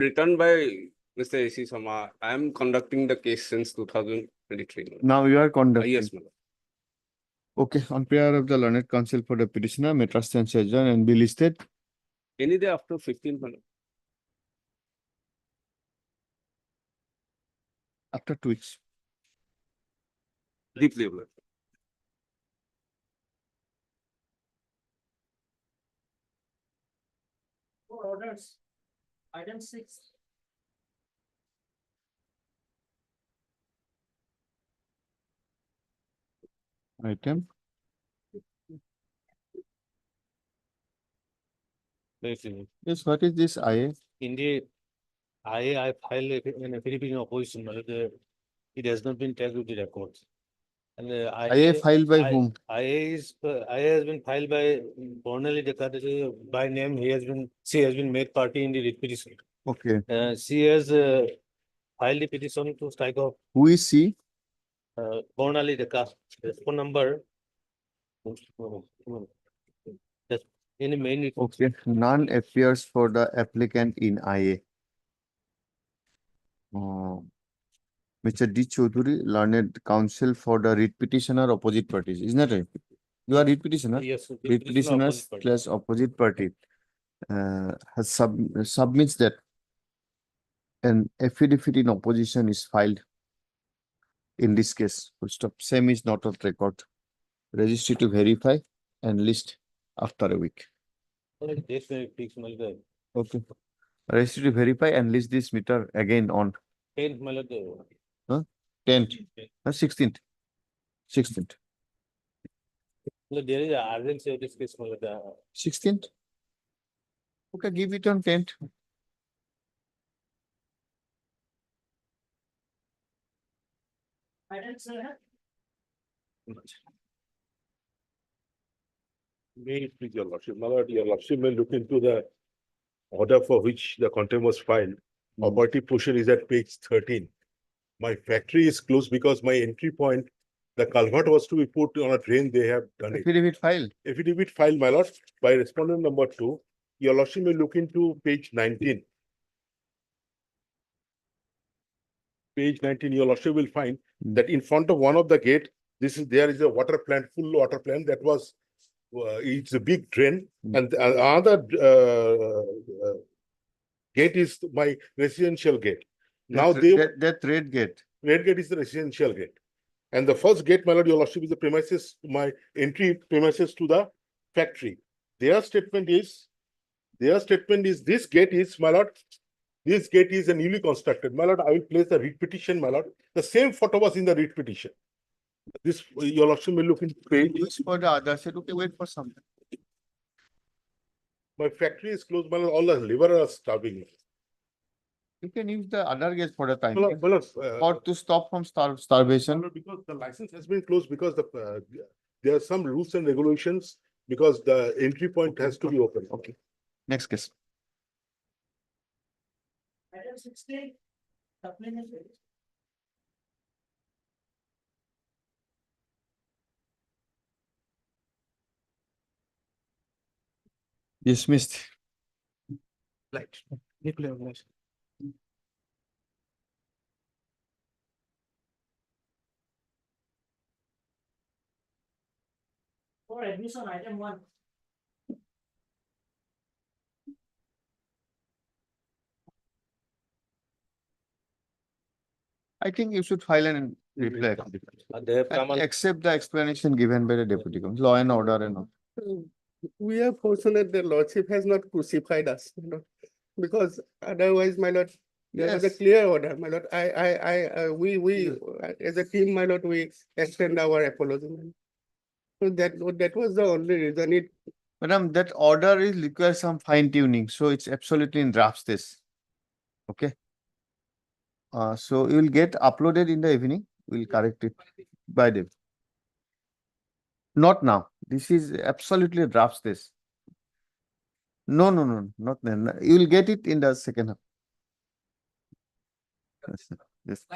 Written by Mr. A.C. Sama. I am conducting the case since 2023. Now you are conducting. Yes, madam. Okay, on behalf of the learned counsel for the petitioner, may trust and adjourn and be listed. Any day after 15th, madam. After 2 weeks. Deeply aware. Orders. Item 6. Item. Yes, what is this IA? Indeed, I filed an affidavit in opposition, but it has not been tagged with the records. And IA filed by whom? IA has been filed by Bornali Dekar, by name, she has been made party in the writ petition. Okay. She has filed the petition to strike off Who is she? Bornali Dekar, phone number. That's in the main. Okay, none appears for the applicant in IA. Mr. D. Chaudhary, learned counsel for the writ petitioner opposite parties. Isn't that right? You are writ petitioner? Yes. Writ petitioner plus opposite party has submits that an affidavit in opposition is filed in this case. Full stop. Same is not on record. Registry to verify and list after a week. Okay. Registry to verify and list this meter again on 10th, 16th. 16th. There is an urgency of this case. 16th. Okay, give it on 10th. Item 7. May it please your lordship, my lord, your lordship may look into the order for which the contempt was filed. Operative portion is at page 13. My factory is closed because my entry point, the culvert was to be put on a drain, they have done it. Affidavit file. Affidavit filed, my lord, by respondent number 2. Your lordship may look into page 19. Page 19, your lordship will find that in front of one of the gate, there is a water plant, full water plant that was, it's a big drain, and another gate is my residential gate. Now that red gate. Red gate is the residential gate. And the first gate, my lord, your lordship, is the premises, my entry premises to the factory. Their statement is this gate is, my lord, this gate is a newly constructed. My lord, I will place the writ petition, my lord. The same photo was in the writ petition. This, your lordship will look into page. For the other side, okay, wait for something. My factory is closed, my lord, all the labor are starving. You can use the other gate for the time. My lord, Or to stop from starvation. because the license has been closed because there are some rules and regulations because the entry point has to be open. Okay. Next case. Item 16. Supplementary. Dismissed. Right. Deeply organized. For admission, item 1. I think you should file an reply. They have come And on. accept the explanation given by the deputy commissioner, law and order and all. We are fortunate that Lordship has not crucified us, because otherwise, my lord, there was a Yes. clear order, my lord. We, as a team, my lord, we extend our apology. my lord. So that was the only reason. Madam, that order is requires some fine tuning, so it's absolutely in draft stage. Okay. So you will get uploaded in the evening. We'll correct it by them. Not now. This is absolutely a draft stage. No, not then. You will get it in the second half. Yes.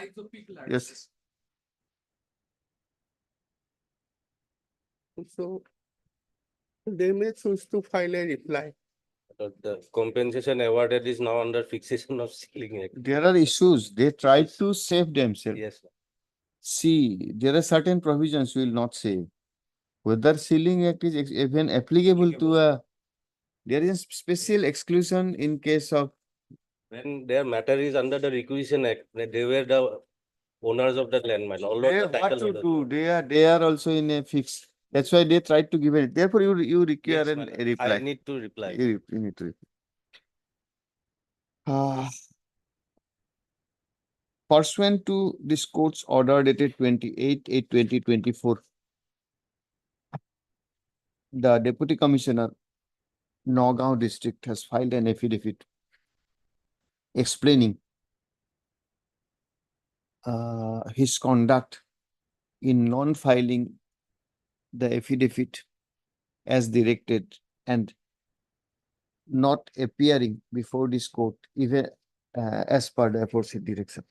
Yes. So they may choose to file a reply. But the compensation awarded is now under fixation of ceiling act. There are issues. They try to save themselves. Yes, sir. See, there are certain provisions we will not say. Whether ceiling act is even applicable to a, there is a special exclusion in case of, When their matter is under the requisition act, they were the owners of the landmine, although they the have what title to holder. do, they are also in a fix. That's why they tried to give it. Therefore, you require Yes, a my lord. reply. I need to reply. You need to reply. Pursuant to this court's order dated 28/8/2024, the Deputy Commissioner, Nagaon District, has filed an affidavit explaining his conduct in non-filing the affidavit as directed and not appearing before this court even as per the aforesaid direction.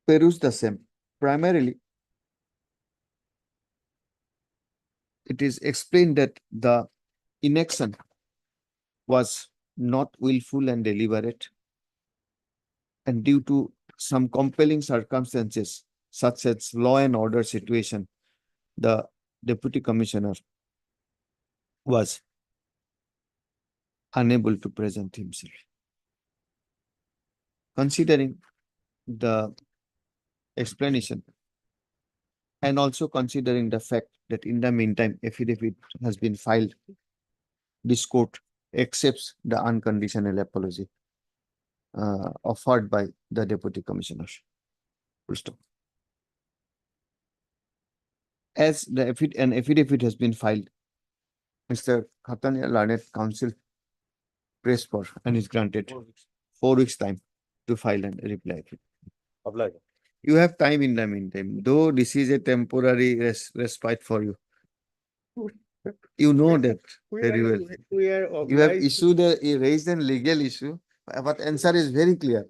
Peruse the same. Primarily, it is explained that the inaction was not willful and deliberate, and due to some compelling circumstances such as law and order situation, the Deputy Commissioner was unable to present himself. Considering the explanation and also considering the fact that in the meantime affidavit has been filed, this court accepts the unconditional apology offered by the Deputy Commissioner. Full stop. As an affidavit has been filed, Mr. Khatania learned counsel prays for and is granted 4 weeks time to file and reply. Apply. You have time in the meantime, though this is a temporary respite for you. You know that very well. We are You have obliged. issued raised a legal issue, but answer is very clear.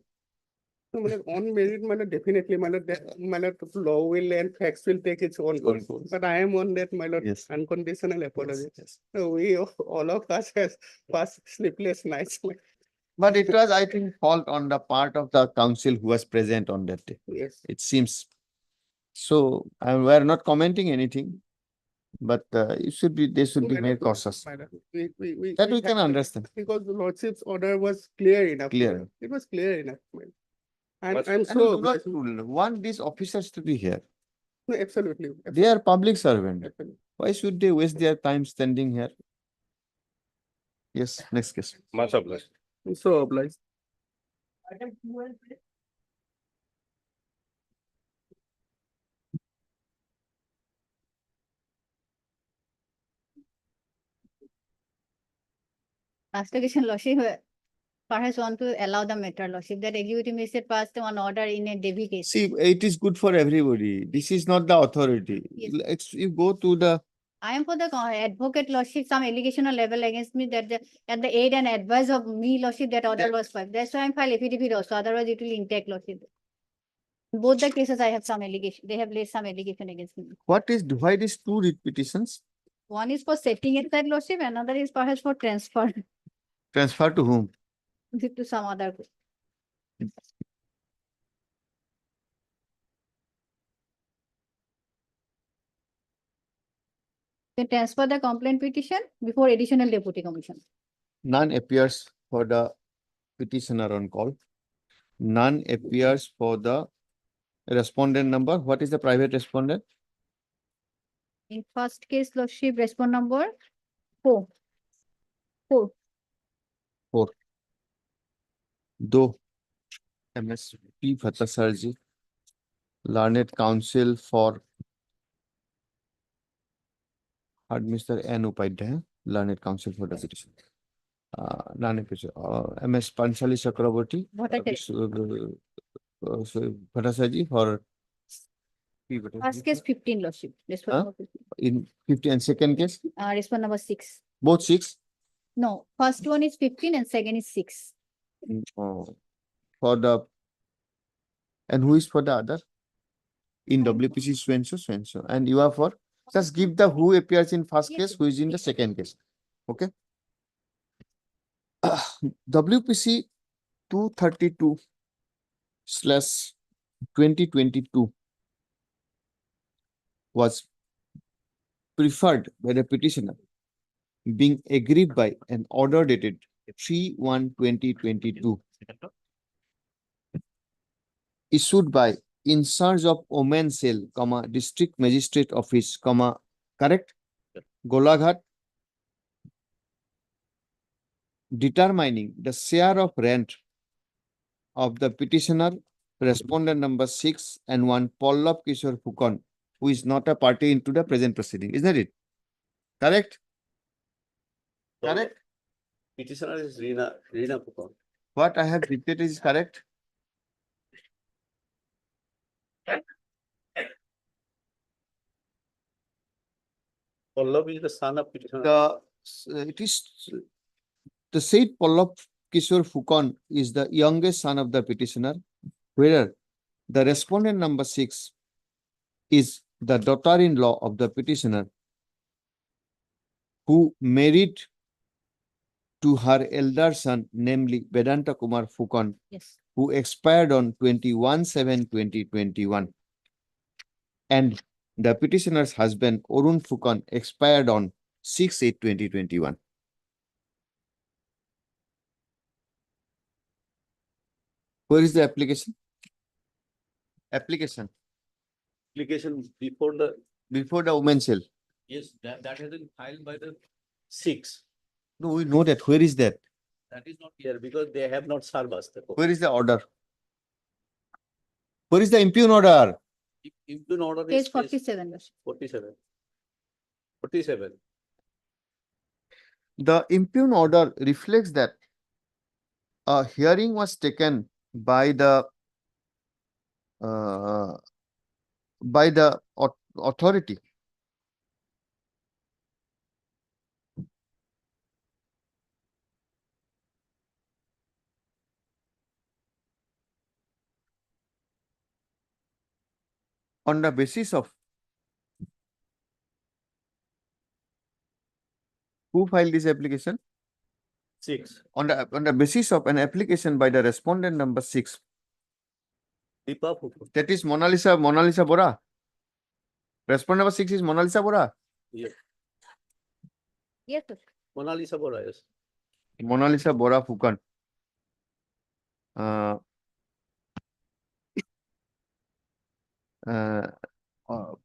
No, on merit, definitely, that law will and facts will take its own course. But I am on that, Yes. unconditional apology. Yes. So we, all of us has passed sleepless nights. But it was, I think, fault on the part of the council who was present on that day. Yes. It seems. So, we are not commenting anything, but it should be, they should be made cautious. That we can understand. Because the lordship's order was clear enough. Clear. It was clear enough. And But- I'm And we so, do not want these officers to be here. no, absolutely. They are public servant. Absolutely. Why should they waste their time standing here? Yes, next case. Much obliged. I'm so obliged. Item 2 and 3. Classification lordship perhaps want to allow the matter lordship that executive magistrate passed one order in a Devi case. See, it is good for everybody. This is not the authority. Yes. You go to the, I am for the advocate lordship, some allegation or level against me that at the aid and advice of me lordship that order was filed. That's why I'm filed affidavit also, otherwise it will intact lordship. Both the cases I have some allegation, they have laid some allegation against me. why these two writ petitions? One is for setting aside lordship, another is perhaps for transfer Transfer to whom? to some other. They transfer the complaint petition before additional deputy commission. None appears for the petitioner on call. None appears for the respondent number. What is the private respondent? In first case, lordship respond number 4. 4. Though MS P. Bhattasarji, learned counsel for Mr. N. Upadhyay, learned counsel for the petition. MS Panchali Chakraborty, Bhattacharya. Bhattasarji for First case 15 lordship. Respond Huh? number 15. in 50 and second case, Respond number 6. both 6. No, first one is 15 and second is 6. For the, and who is for the other? In WPC so and so, and you are for Just give the who appears in first Yes, case, sir. who is in the second case. Okay. WPC 232 slash 2022 was preferred by the petitioner, being agreed by an order dated 3/1/2022 issued by in charge of Omen Cell, District Magistrate Office, correct? Golaghat, determining the share of rent of the petitioner, respondent number 6 and 1 Pallav Kishore Phukon, who is not a party into the present proceeding, isn't it? Correct? Correct? Petitioner is Reena Pukon. What I have repeated is correct? Pallav is the son of petitioner. It is the said Pallav Kishore Phukon is the youngest son of the petitioner, where the respondent number 6 is the daughter-in-law of the petitioner, who married to her elder son, namely Vedanta Kumar Phukon, Yes. who expired on 21/7/2021. And the petitioner's husband, Arun Phukon, expired on 6/8/2021. Where is the application? Application Application before the, before the women's cell. yes, that has been filed by the 6. No, we know that. Where is that? That is not here because they have not served us. Where is the order? Where is the impugn order? Impugn order Page is 47. Lordship. 47. 47. The impugn order reflects that a hearing was taken by the authority on the basis of who filed this application? 6. On the basis of an application by the respondent number 6. Deepa Pukon. That is Mona Lisa Bora. Respondent number 6 is Mona Lisa Bora. Yes, sir. Mona Lisa Bora, yes. Mona Lisa Bora Phukon. File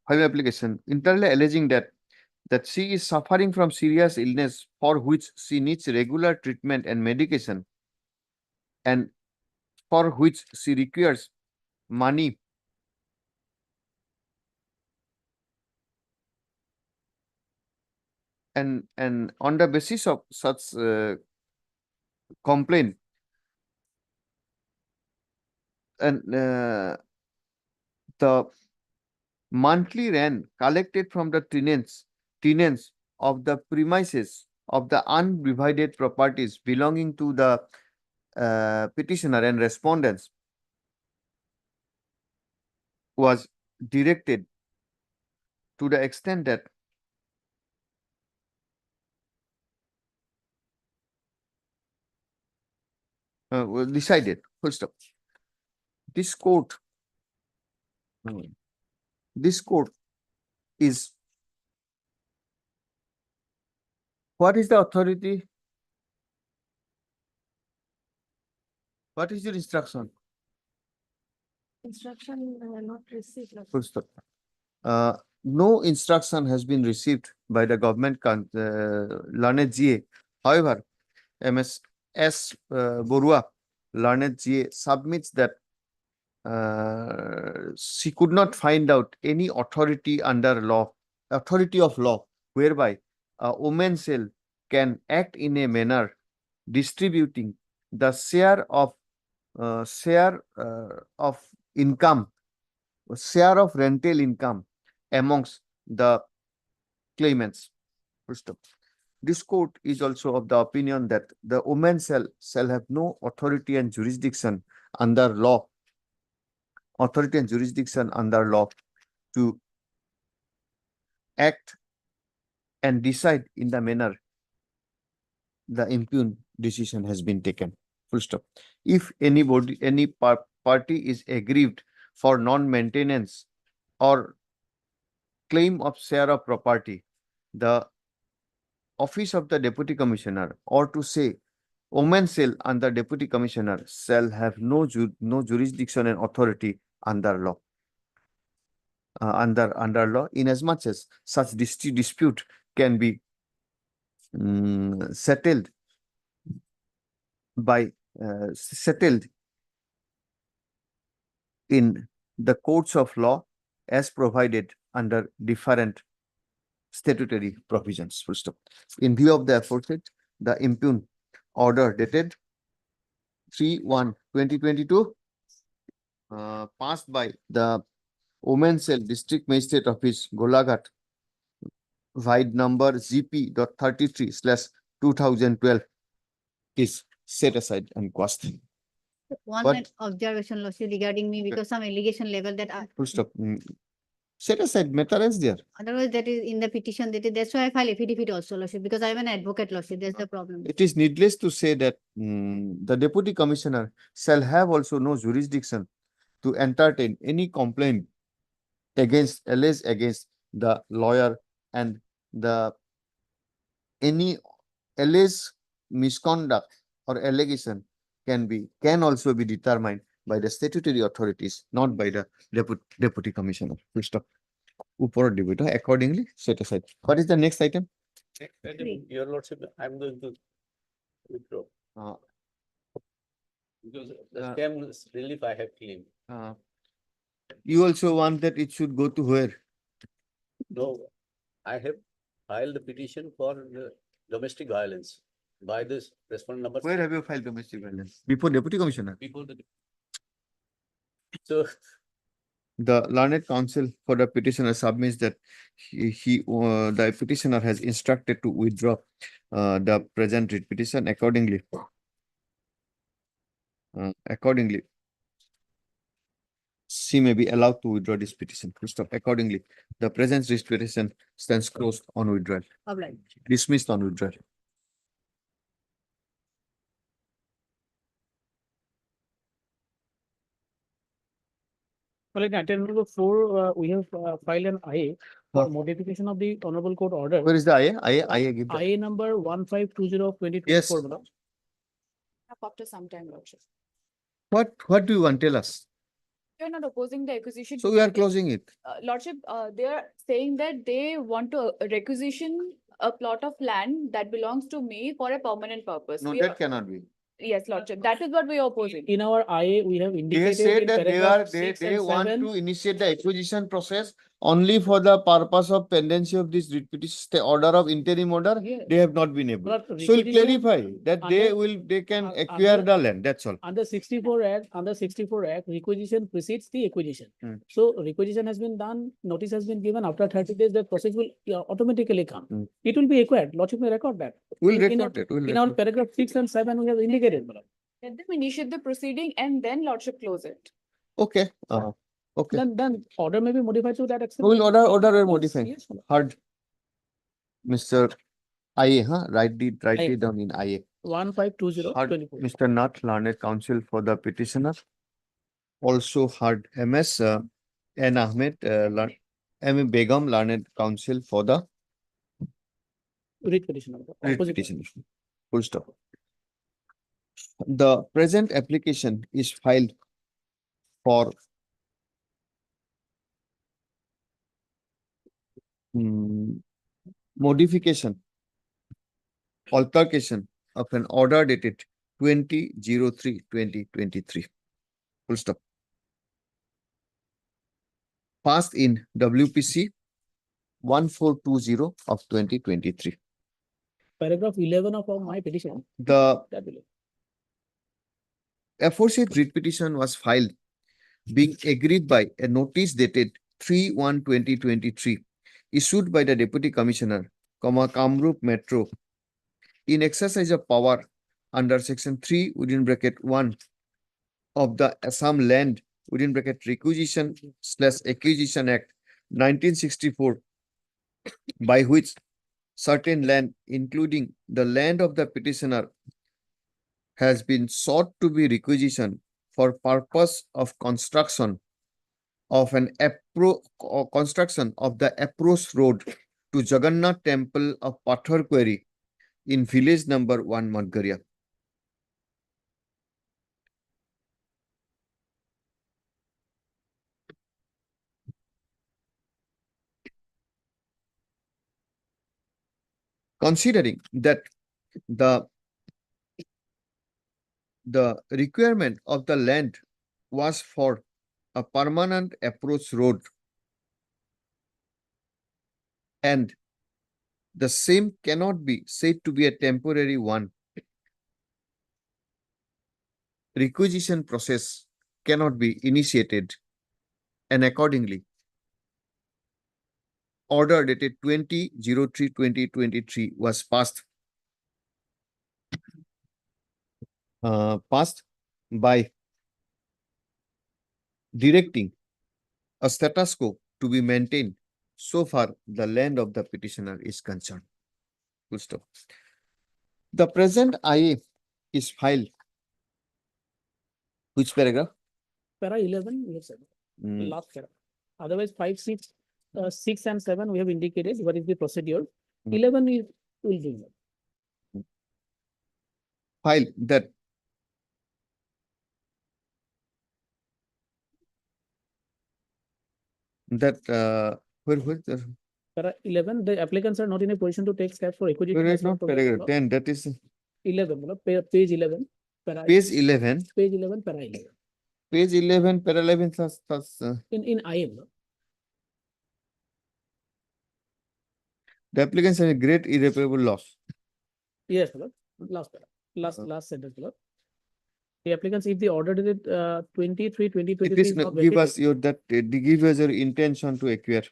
application internally alleging that she is suffering from serious illness for which she needs regular treatment and medication, and for which she requires money and on the basis of such complaint and the monthly rent collected from the tenants of the premises of the undivided properties belonging to the petitioner and respondents was directed to the extent that was decided. First up, this court is, what is the authority? What is your instruction? Instruction not received. Lordship. Full stop. No instruction has been received by the government learned GA. However, MS S. Borua, learned GA, submits that she could not find out any authority under law, authority of law, whereby a woman cell can act in a manner distributing the share of income, share of rental income amongst the claimants. Full stop. This court is also of the opinion that the woman cell shall have no authority and jurisdiction under law, to act and decide in the manner the impugn decision has been taken. Full stop. If anybody, any party is aggrieved for non-maintenance or claim of share of property, the office of the deputy commissioner, or to say women cell under deputy commissioner, shall have no jurisdiction and authority under law. Under law, inasmuch as such dispute can be settled in the courts of law as provided under different statutory provisions. Full stop. In view of the aforesaid, the impugn order dated 3/1/2022 passed by the Women's Cell District Magistrate Office, Golaghat, vide number GP.33/2012 is set aside and quashed. One What? observation, Lordship, regarding me, because some allegation level that Full stop. Set aside, matter is there. otherwise that is in the petition, that's why I file affidavit also, Lordship, because I am an advocate, Lordship, that's the problem. It is needless to say that the deputy commissioner shall have also no jurisdiction to entertain any complaint alleged against the lawyer, and any alleged misconduct or allegation can also be determined by the statutory authorities, not by the deputy commissioner. Full stop. Upor deputy accordingly set aside. What is the next item? Next item, Your Lordship, I'm going to withdraw. Uh, Because the Uh, same relief I have claimed. You also want that it should go to where? No, I have filed the petition for the domestic violence by this respondent number. Where have you filed domestic violence? Before deputy commissioner? Before the. So, The learned counsel for the petitioner submits that the petitioner has instructed to withdraw the present writ petition accordingly. She may be allowed to withdraw this petition. Full stop. Accordingly, the present writ petition stands closed on withdrawal, Obliged. dismissed on withdrawal. Well, in item number 4, we have filed an IA for What? modification of the honorable court order. Where is the IA? IA give the. IA number 1520/2024. Yes. After some time, Lordship. What do you want? Tell us. You're not opposing the acquisition. So we are closing it. Lordship, they are saying that they want to requisition a plot of land that belongs to me for a permanent purpose. No, We that are- cannot be. Yes, Lordship, that is what we are opposing. In our IA, we have They indicated said in that paragraph 6 they and want 7. to initiate the acquisition process only for the purpose of pendency of this writ petition, order of interim order. Yeah. They have not been able. But So we'll requisition clarify that they can un- acquire under- the land, that's all. Under 64 Act, requisition precedes the acquisition. Hmm. So requisition has been done, notice has been given, after 30 days, the process will automatically come. Hmm. It will be acquired, Lordship may record that. We'll in record it, we'll In our record. paragraph 6 and 7, we have indicated. Madam. Let them initiate the proceeding and then Lordship close it. Okay, okay. Then order may be modified to that extent. We'll order will Yes, modify. yes, madam. Heard. Mr. IA, huh? Write IA. it down in IA. 1520/24. Mr. Nath, learned counsel for the petitioner. Also heard MS N. Ahmed, M. Begum, learned counsel for the Writ petition. madam. writ Opposite. petition. Full stop. The present application is filed for modification, altercation of an order dated 20/03/2023. Full stop. Passed in WPC 1420 of 2023. Paragraph 11 of my petition. The That will. aforesaid writ petition was filed being agreed by a notice dated 3/1/2023 issued by the Deputy Commissioner, Kamrup Metro in exercise of power under section 3 within bracket 1 of the Assam Land within bracket Requisition/Acquisition Act 1964 by which certain land, including the land of the petitioner, has been sought to be requisitioned for purpose of construction of construction of the approach road to Jagannath Temple of Pathar Quarry in village number 1 Madgaria. Considering that the requirement of the land was for a permanent approach road and the same cannot be said to be a temporary one, requisition process cannot be initiated, and accordingly order dated 20/03/2023 was passed by directing a status quo to be maintained so far the land of the petitioner is concerned. Full stop. The present IA is filed. Which paragraph? Para 11, we have said, Mm, last para. Otherwise, 5, 6, 6 and 7, we have indicated what is the procedure. Mm. 11 is, will do that. File that where the Para 11, the applicants are not in a position to take steps for acquisition. where as is per not provision paragraph of 10, that is 11, page 11. Para page 11, Page 11, para 11. page 11, para 11 In IM, the applicants have a great irreparable loss. yes, last para, last sentence. The applicants, if the order dated 23/2023 It is is not give us vacated, your give us your intention to acquire.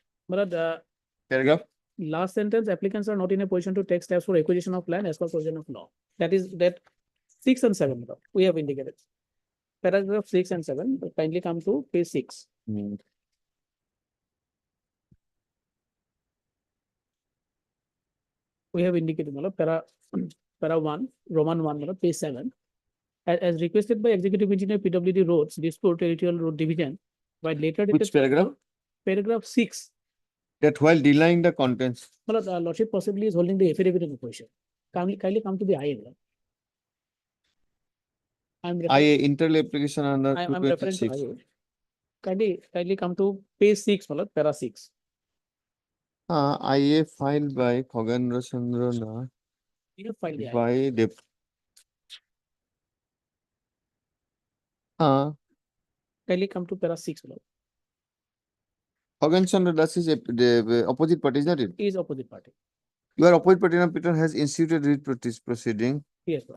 Paragraph last sentence, applicants are not in a position to take steps for acquisition of land as per provision of law. That is that 6 and 7, we have indicated. Paragraph 6 and 7, kindly come to page 6. Mm, We have indicated, para 1, Roman 1, page 7. As requested by Executive Engineer PWD Roads, Dispur Territorial Road Division, by later which dated paragraph? paragraph 6. That while denying the contents. Lordship possibly is holding the affidavit in opposition. Kindly come to the IA. I'm IA internal application under I'm referring to 226. IA. Kindly come to page 6, para 6. IA filed by Khagan Chandra You have filed the IA. by the Kindly come to para 6, Khagan Chandra Das is the opposite party, is not it? is opposite party. Your opposite party Peter has instituted writ proceeding. Yes, sir.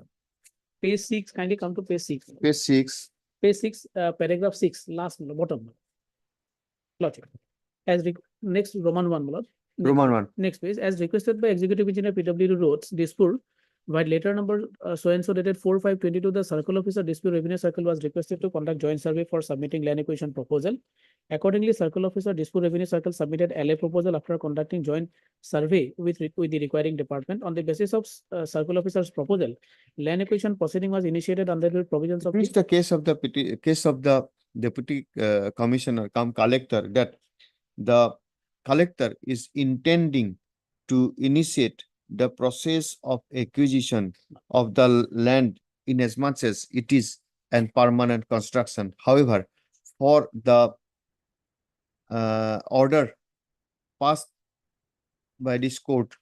Page 6, kindly come to page 6. Page 6. Page 6, paragraph 6, last, bottom. Lordship. Next, Roman 1, Roman 1. Next page, as requested by Executive Engineer PWD Roads, Dispur, by letter number so-and-so dated 4/5/22, the Circle Officer, Dispur Revenue Circle, was requested to conduct joint survey for submitting land acquisition proposal. Accordingly, Circle Officer, Dispur Revenue Circle, submitted LA proposal after conducting joint survey with the requiring department. On the basis of Circle Officer's proposal, land acquisition proceeding was initiated under the provisions of It is the case of the deputy commissioner cum collector that the collector is intending to initiate the process of acquisition of the land in as much as it is an permanent construction. However, for the order passed by this court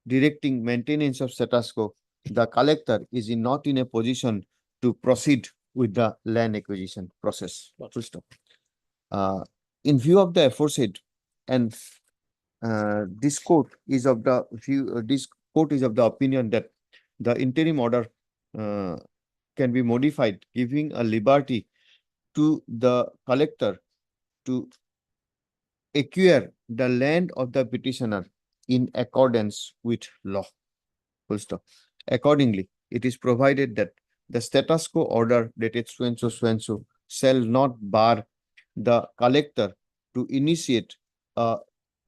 directing maintenance of status quo, the collector is not in a position to proceed with the land acquisition process. Full stop. In view of the aforesaid, and this court is of the opinion that the interim order can be modified, giving a liberty to the collector to acquire the land of the petitioner in accordance with law. Full stop. Accordingly, it is provided that the status quo order dated so-and-so shall not bar the collector to initiate a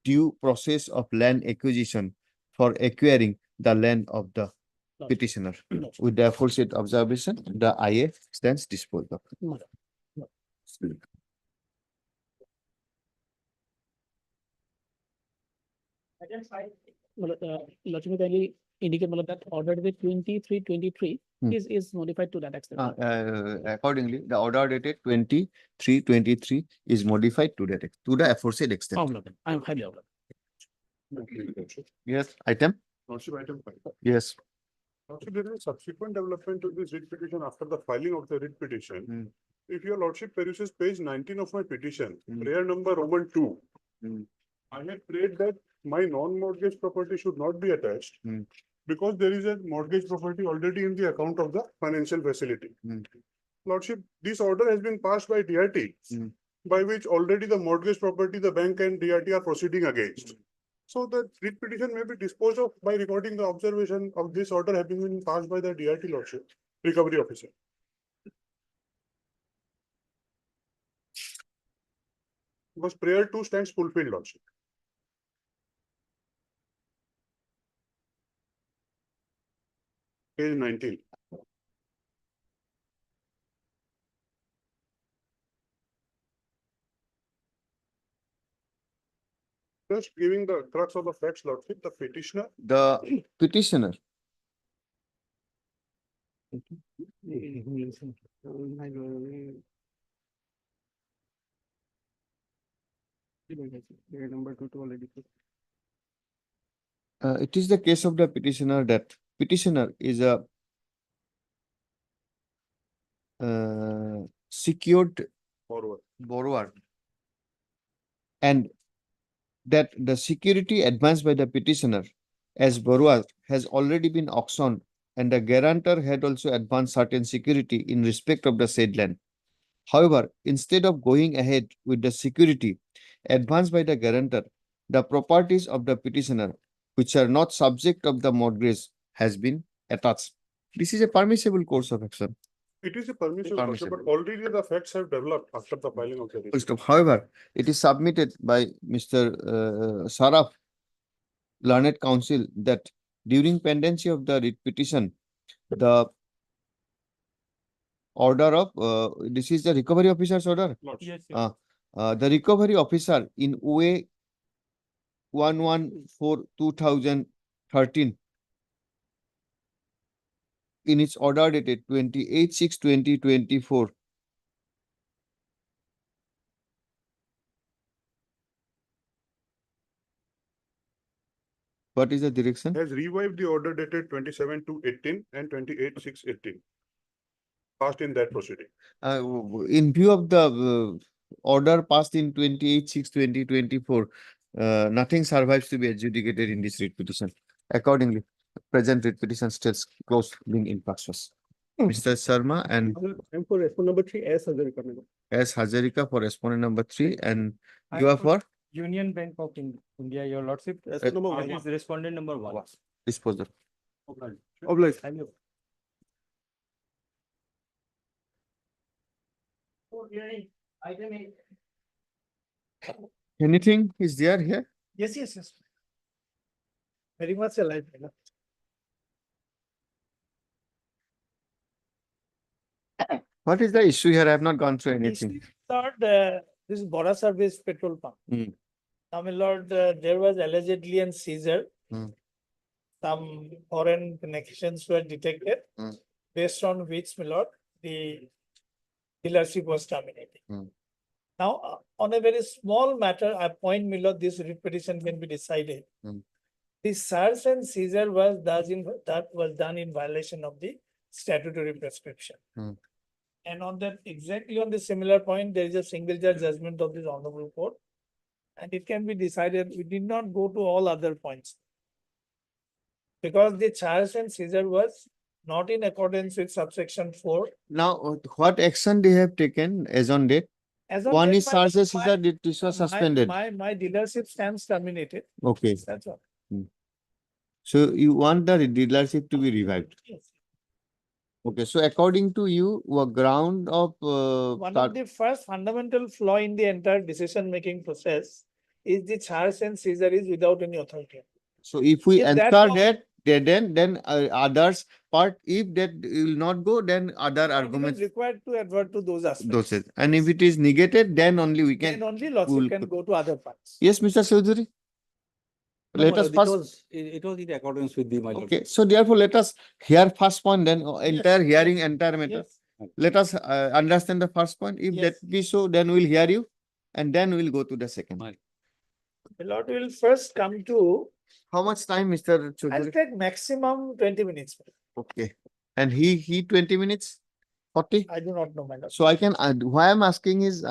due process of land acquisition for acquiring the land of the petitioner. With the aforesaid observation, the IA stands disposed of. Lordship, kindly indicate that order date 23/23 Hmm. is modified to that extent. Accordingly, the order dated 23/23 is modified to that, to the aforesaid Oh, extent. Lord, I am highly aware. Yes, item? Lordship, item 5. Yes. Lordship, there is a subsequent development to this writ petition after the filing of the writ petition. Hmm. If your lordship peruses page 19 of my petition, Hmm. prayer number Roman 2. Hmm. I had prayed that my non-mortgage property should not be attached. Hmm. Because there is a mortgage property already in the account of the financial facility. Hmm. Lordship, this order has been passed by DRT. Hmm. By which already the mortgage property, the bank and DRT are proceeding against. So the writ petition may be disposed of by recording the observation of this order having been passed by the DRT lordship, recovery officer. Because prayer 2 stands fulfilled lordship. Page 19. Just giving the crux of the facts, lordship, the petitioner. The petitioner. Number 2 to already. It is the case of the petitioner that petitioner is a secured Forward. borrower. And that the security advanced by the petitioner as borrower has already been auctioned and the guarantor had also advanced certain security in respect of the said land. However, instead of going ahead with the security advanced by the guarantor, the properties of the petitioner which are not subject of the mortgage has been attached. This is a permissible course of action. It is a permissible, lordship, but Permissible. already the facts have developed after the filing of the writ. However, it is submitted by Mr. Saraf, learned counsel, that during pendency of the writ petition, the order of, this is the recovery officer's order. Lordship. The recovery officer in OA 114/2013 in its order dated 28/6/2024 what is the direction? Has revived the order dated 27/2/18 and 28/6/18. Passed in that proceeding. In view of the order passed in 28/6/2024, nothing survives to be adjudicated in this writ petition. Accordingly, present writ petition states closed being infructuous. Mr. Sharma and I'm for respondent number 3 as Hazarika. S. Hazarika for respondent number 3, and you are for Union Bank of India, your lordship. Respondent number 1. Is respondent number 1. disposal. Obliged. Anything is there here? Yes. Very much alive. What is the issue here? I have not gone through anything. Lord, this Bora Service petrol pump. Hmm. I mean, Lord, there was allegedly a seizure. Hmm. Some foreign connections were detected, Hmm. based on which, my Lord, the dealership was terminated. Hmm. Now, on a very small matter, I point, my Lord, this writ petition can be decided. Hmm. The search and seizure was done in violation of the statutory prescription. Hmm. And on that, exactly on the similar point, there is a single judge judgment of this honorable court. And it can be decided, we did not go to all other points. Because the charge and seizure was not in accordance with subsection 4. Now, what action they have taken as on date? As on One date, is my- charges, is my- that this was suspended. My dealership stands terminated. Okay, That's all. so you want the dealership to be revived. Yes. Okay, so according to you, a ground of One of the first fundamental flaw in the entire decision-making process is the charge and seizure is without any authority. So if we If that answer was- that, then others part, if that will not go, then other It is arguments. required to advert to those aspects. Those is, and if it is negated, then only we Then can. only we'll lordship can put- go to other parts. Yes, Mr. Chaudhary. Let us first, It was in accordance with the, my lord. okay, so therefore let us hear first point, then entire hearing, entire matter. Yes. Let us understand the first point. If that Yes. be so, then we'll hear you. And then we'll go to the second. Right. The Lord will first come to, How much time, Mr. I'll Chaudhary? take maximum 20 minutes. Okay. And he 20 minutes? 40? I do not know, my lord. So I can, why I'm asking is,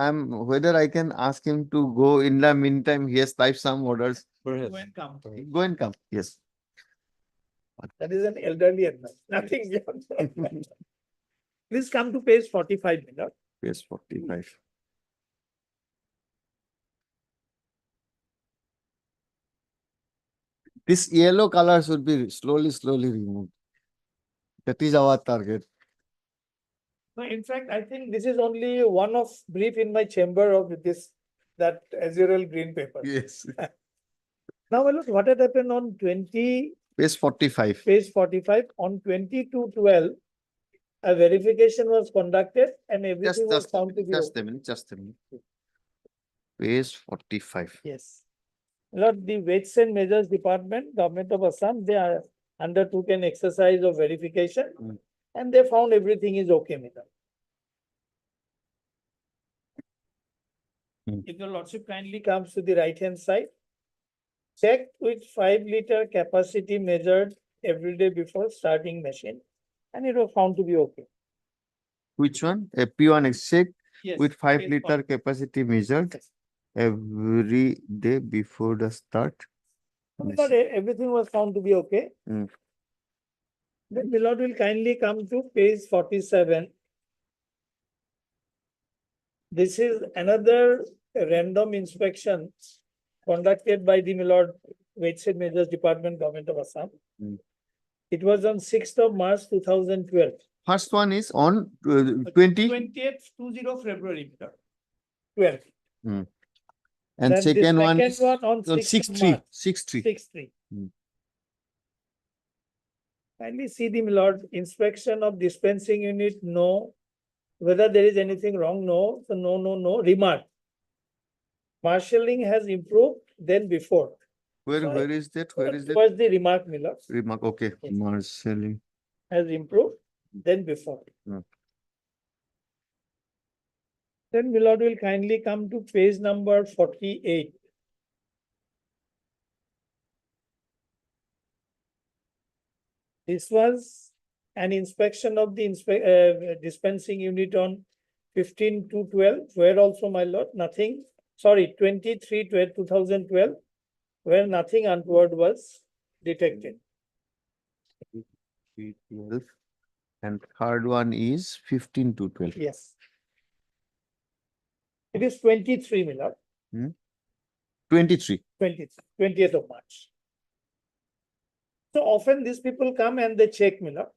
whether I can ask him to go in the meantime, he has typed some orders. Perhaps. Go and come. Go and come, yes. That is an elderly advice, nothing beyond that. Please come to page 45, my lord. Yes, 45. This yellow color should be slowly removed. That is our target. No, in fact, I think this is only one of brief in my chamber of this, that azure green paper. Yes. Now, my lord, what had happened on 20, Page 45. page 45, on 22/12, a verification was conducted and everything was found to be Just okay. a minute, just a minute. Page 45. Yes. Lord, the Weights and Measures Department, Government of Assam, they are undertook an exercise of verification Mm. and they found everything is okay with them. Mm. If your lordship kindly comes to the right hand side, check with 5 liter capacity measured every day before starting machine and it was found to be okay. Which one? A P1 check Yes. with 5 it's liter fine. capacity measured Yes. every day before the start. But everything was found to be okay. Mm. Then the Lord will kindly come to page 47. This is another random inspection conducted by the Milord Weights and Measures Department, Government of Assam. Mm. It was on 6th of March 2012. First one is on 20 20th, 20 February. 12. and Then the second one is one on on 6th of 6-3. March. 6-3. 6/3. Hmm. Kindly see the Milord inspection of dispensing unit, no. Whether there is anything wrong, no. So no. Remark. Marshalling has improved than before. Where is that? Where is that? Towards the remark, Milord, Remark, okay. Yes. Marshalling. has improved than before. Hmm. Then Milord will kindly come to page number 48. This was an inspection of the dispensing unit on 15/2/12, where also, my lord, nothing, sorry, 23/12/2012, where nothing untoward was detected. 12. And third one is 15 to 12. Yes. It is 23, my lord, 23. 20th of March. So often these people come and they check, my lord.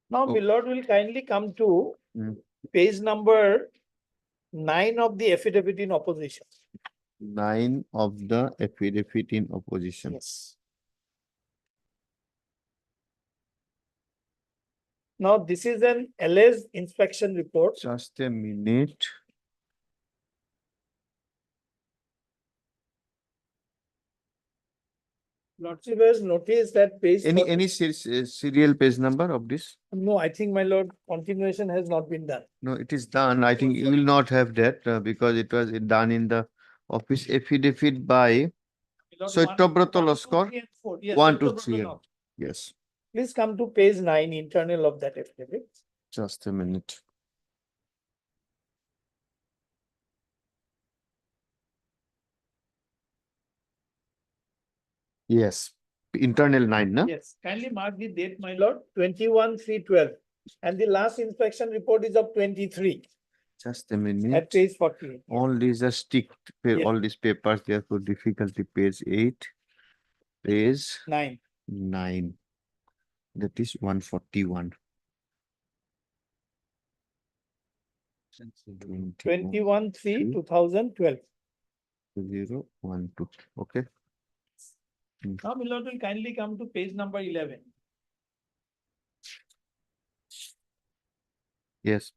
Now, Oh. my lord will kindly come to Mm. page number 9 of the affidavit in opposition. 9 of the affidavit in opposition. Yes. Now, this is an alleged inspection report. Just a minute. Lordship has noticed that page. Any serial page number of this? No, I think, my lord, continuation has not been done. No, it is done. I think you will not have that because it was done in the office affidavit by Saityabrata Laskar. 1, 2, 3. Yes, Please come to page 9, internal of that affidavit. just a minute. Yes, internal 9, no? Yes, kindly mark the date, my lord, 21/3/12. And the last inspection report is of 23 Just a at minute. page 48. All these are Yes. all these papers, therefore difficulty page 8. Page 9. 9. That is 141. 21/3/2012. 012. Okay. Now, my lord will kindly come to page number 11. Yes.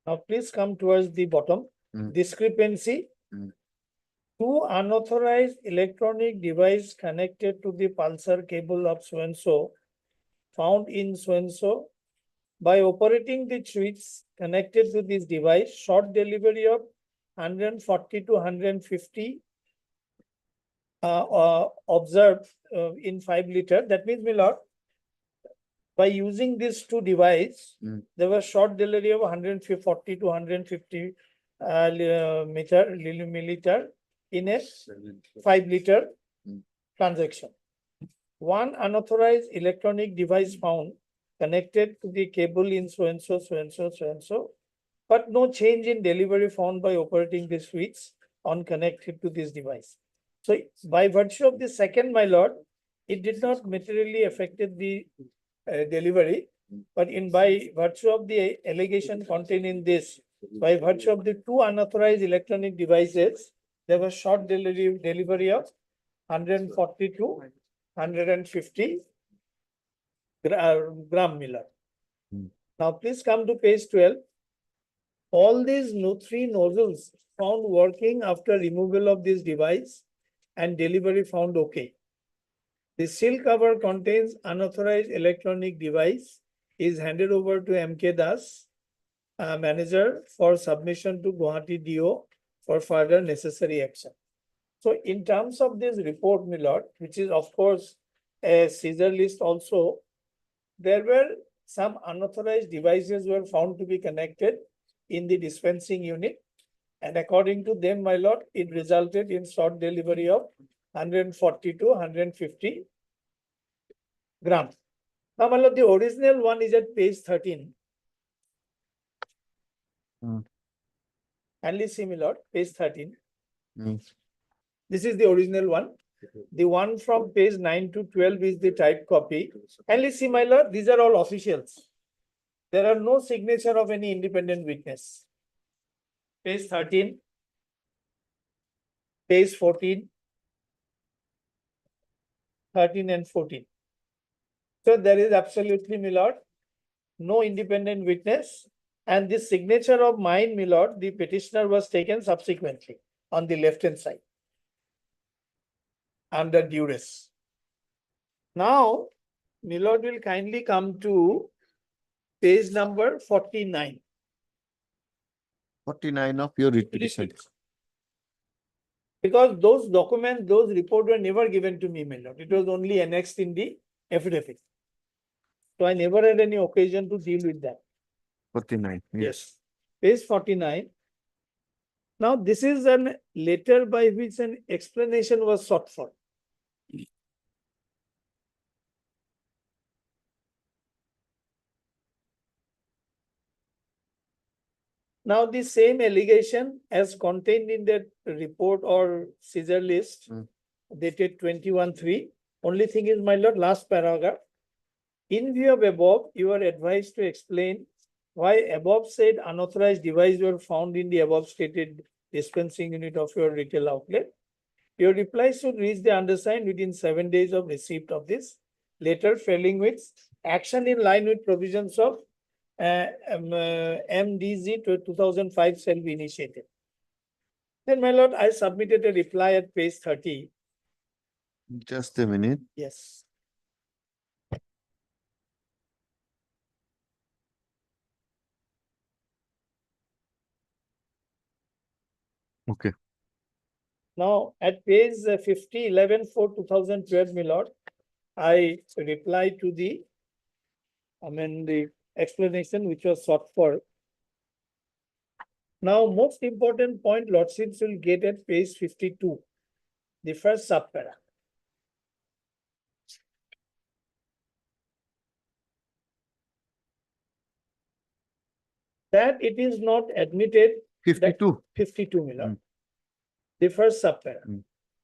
Now, please come towards the bottom. Mm. Discrepancy. Mm. Two unauthorized electronic device connected to the pulsar cable of so-and-so found in so-and-so. By operating the switch connected to this device, short delivery of 140 to 150 observed in 5 liter. That means, my lord, by using these two devices, Mm. there was short delivery of 140 to 150 milliliter in a 5 liter Mm. transaction. One unauthorized electronic device found connected to the cable in so-and-so, so-and-so, so-and-so, but no change in delivery found by operating the switch on connected to this device. So by virtue of the second, my lord, it did not materially affected the delivery, but by virtue of the allegation contained in this, by virtue of the two unauthorized electronic devices, there was short delivery of 140 to 150 gram miller. Hmm. Now, please come to page 12. All these three nozzles found working after removal of this device and delivery found okay. The seal cover contains unauthorized electronic device is handed over to MK Das, manager, for submission to Guwahati DO for further necessary action. So in terms of this report, my lord, which is of course a seizure list also, there were some unauthorized devices were found to be connected in the dispensing unit. And according to them, my lord, it resulted in short delivery of 140 to 150 grams. Now, my lord, the original one is at page 13. Hmm. Kindly see, my lord, page 13. Hmm. This is the original one. The one from page 9 to 12 is the typed copy. Kindly see, my lord, these are all officials. There are no signature of any independent witness. Page 13, page 14, 13 and 14. So there is absolutely, my lord, no independent witness. And this signature of mine, my lord, the petitioner was taken subsequently on the left-hand side under duress. Now, my lord will kindly come to page number 49. 49 of your writ petition. Because those documents, those reports were never given to me, my lord. It was only annexed in the affidavit. So I never had any occasion to deal with that. 49. Yes. Page 49. Now, this is a letter by which an explanation was sought for. Now, the same allegation as contained in that report or seizure list dated 21/3. Only thing is, my lord, last paragraph. In view of above, you are advised to explain why above said unauthorized device were found in the above stated dispensing unit of your retail outlet. Your reply should reach the undersigned within 7 days of receipt of this letter, failing which action in line with provisions of MDZ 2005 shall be initiated. Then, my lord, I submitted a reply at page 30. Just a minute. Yes. Okay. Now, at page 50, 11/4/2012, my lord, I reply to the explanation which was sought for. Now, most important point, lordships will get at page 52, the first subpara. That it is not admitted. 52. 52, my lord. The first subpara.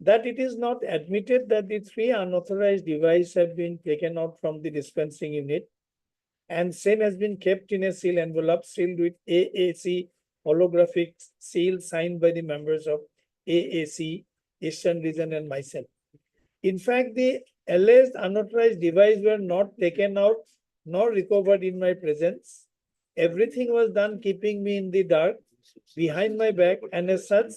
that it is not admitted that the 3 unauthorized devices have been taken out from the dispensing unit and same has been kept in a seal envelope sealed with AAC holographic seal signed by the members of AAC, Eastern Region and myself. In fact, the alleged unauthorized devices were not taken out nor recovered in my presence. Everything was done keeping me in the dark, behind my back, and as such,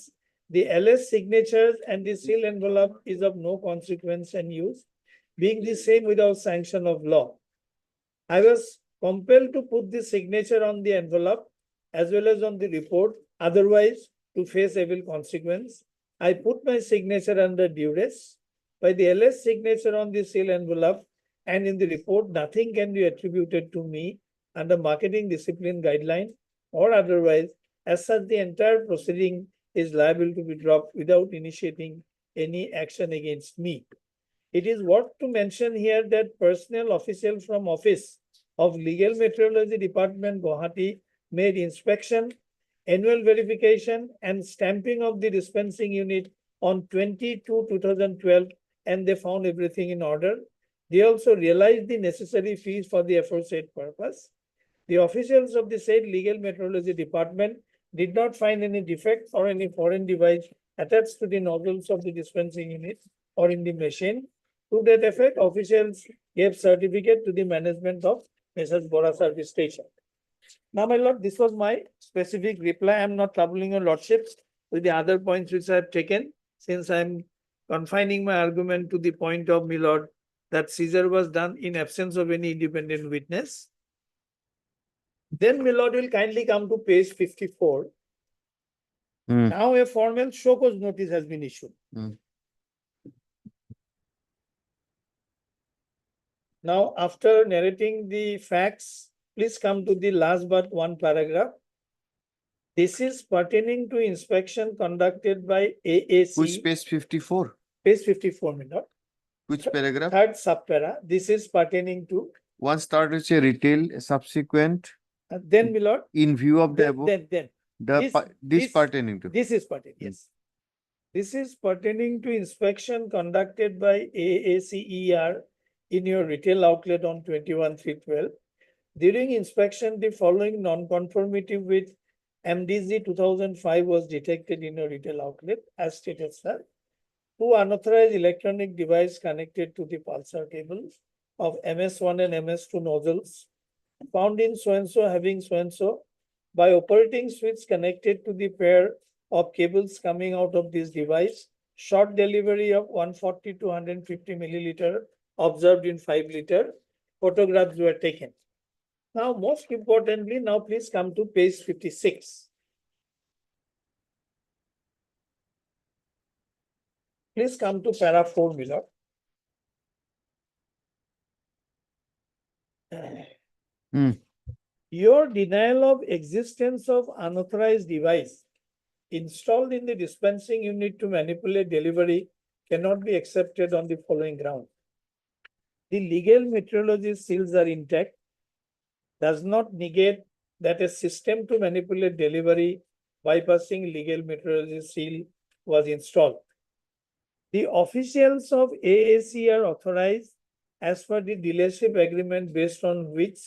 the alleged signatures and the seal envelope is of no consequence and use, being the same without sanction of law. I was compelled to put the signature on the envelope as well as on the report, otherwise to face evil consequence. I put my signature under duress. By the alleged signature on the seal envelope and in the report, nothing can be attributed to me under marketing discipline guideline or otherwise. As such, the entire proceeding is liable to be dropped without initiating any action against me. It is worth to mention here that personnel officials from Office of Legal Metrology Department, Guwahati, made inspection, annual verification, and stamping of the dispensing unit on 20/2/2012, and they found everything in order. They also realized the necessary fees for the aforesaid purpose. The officials of the said Legal Metrology Department did not find any defect or any foreign device attached to the nozzles of the dispensing unit or in the machine. To that effect, officials gave certificate to the management of Messrs. Bora Service Station. Now, my lord, this was my specific reply. I am not troubling your lordships with the other points which I have taken, since I am confining my argument to the point of, my lord, that seizure was done in absence of any independent witness. Then, my lord, will kindly come to page 54. Hmm. Now a formal show cause notice has been issued. Hmm. Now, after narrating the facts, please come to the last but one paragraph. This is pertaining to inspection conducted by AAC. Which page 54? Page 54, my lord. Which paragraph? Third subpara. This is pertaining to. One start with a retail, subsequent, Then, my lord. in view of the Then, above, then. this this- pertaining to. This is pertaining, yes. This is pertaining to inspection conducted by AACER in your retail outlet on 21/3/12. During inspection, the following non-conformity with MDZ 2005 was detected in your retail outlet as stated, sir. 2 unauthorized electronic devices connected to the pulsar cables of MS1 and MS2 nozzles found in so-and-so having so-and-so by operating switch connected to the pair of cables coming out of this device, short delivery of 140 to 150 milliliter observed in 5 liter. Photographs were taken. Now, most importantly, now please come to page 56. Please come to para 4, my lord. Hmm. Your denial of existence of unauthorized device installed in the dispensing unit to manipulate delivery cannot be accepted on the following ground. The legal metrology seals are intact, does not negate that a system to manipulate delivery bypassing legal metrology seal was installed. The officials of AAC are authorized as per the dealership agreement based on which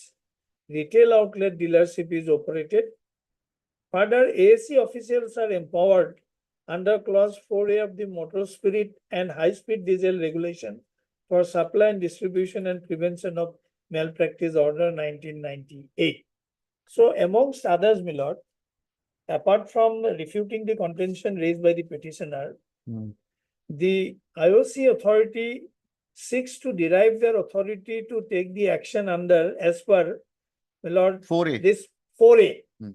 retail outlet dealership is operated. Further, AAC officials are empowered under clause 4A of the Motor Spirit and High Speed Diesel Regulation for supply and distribution and prevention of malpractice order 1998. So amongst others, my lord, apart from refuting the contention raised by the petitioner, Hmm. the IOC authority seeks to derive their authority to take the action under as per, my lord, 4A. this 4A. Hmm.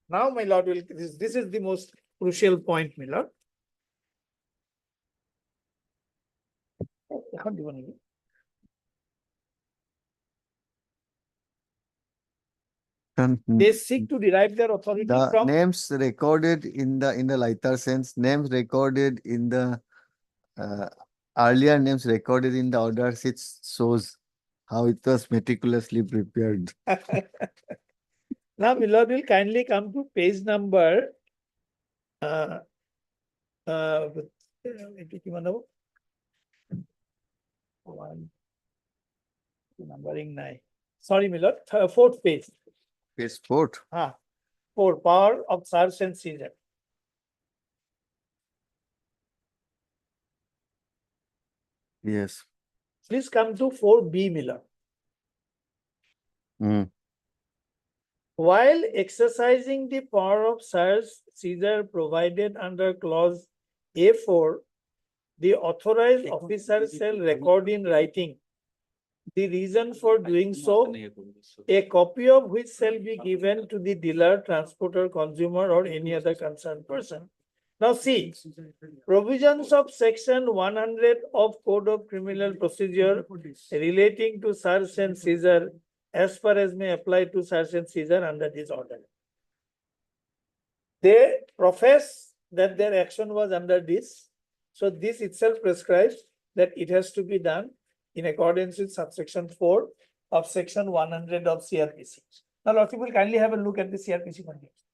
Now, my lord, this is the most crucial point, my lord. How do you want to do? They seek to derive their authority The from. names recorded in the lighter sense, names recorded in the earlier names recorded in the order sheet shows how it was meticulously prepared. Now, my lord, will kindly come to page number এইটো কিমান হ'ব? One, numbering নাই. Sorry, Milord, fourth page. Page 4. Four, power of search and seizure. Yes. Please come to 4B, Milord. Hmm. While exercising the power of search seizure provided under clause A4, the authorized officer shall record in writing the reason for doing so, a copy of which shall be given to the dealer, transporter, consumer, or any other concerned person. Now see, provisions of section 100 of Code of Criminal Procedure relating to search and seizure as far as may apply to search and seizure under this order. They profess that their action was under this. So this itself prescribes that it has to be done in accordance with subsection 4 of section 100 of CRPC. Now, Lord, people kindly have a look at the CRPC context.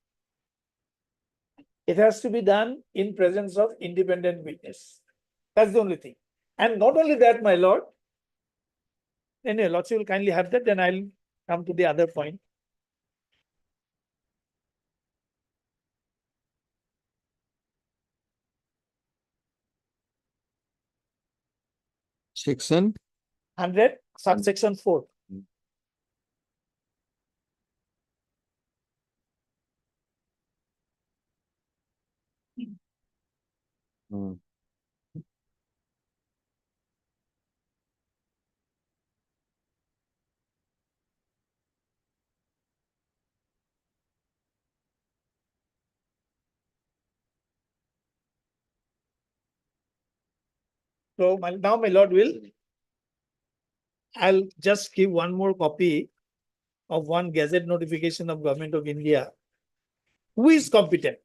It has to be done in presence of independent witness. That's the only thing. And not only that, my lord. Anyway, Lord, you will kindly have that, then I'll come to the other point. Section 100, subsection 4. Hmm. So now my lord I'll just give one more copy of one gazette notification of Government of India. Who is competent?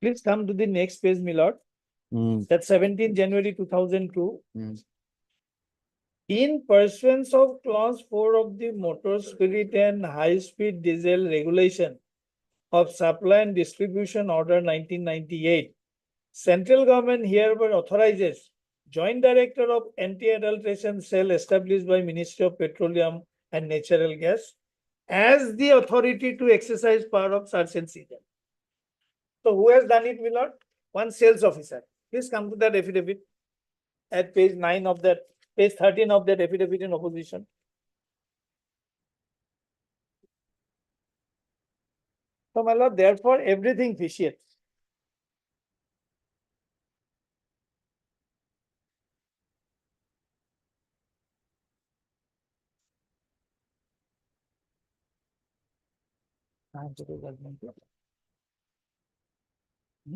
Please come to the next page, my lord. Hmm. That's 17 January 2002. Hmm. In pursuance of clause 4 of the Motor Spirit and High Speed Diesel Regulation of Supply and Distribution Order 1998, Central Government hereby authorizes Joint Director of Anti-Adulteration Cell established by Ministry of Petroleum and Natural Gas as the authority to exercise power of search and seizure. So who has done it, my lord? One sales officer. Please come to that affidavit at page 9 of that, page 13 of that affidavit in opposition. So, my lord, therefore, everything vitiates.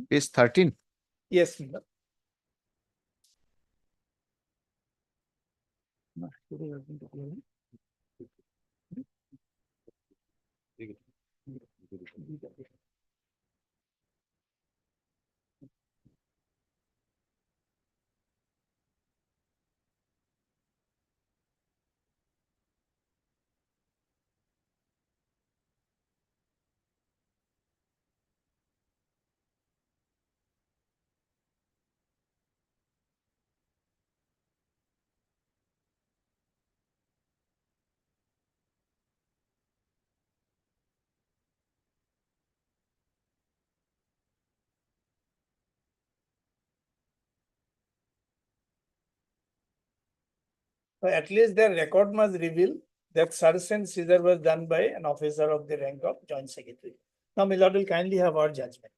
Page 13. Yes, my lord. So at least their record must reveal that search and seizure was done by an officer of the rank of Joint Secretary. Now, my lord will kindly have our judgment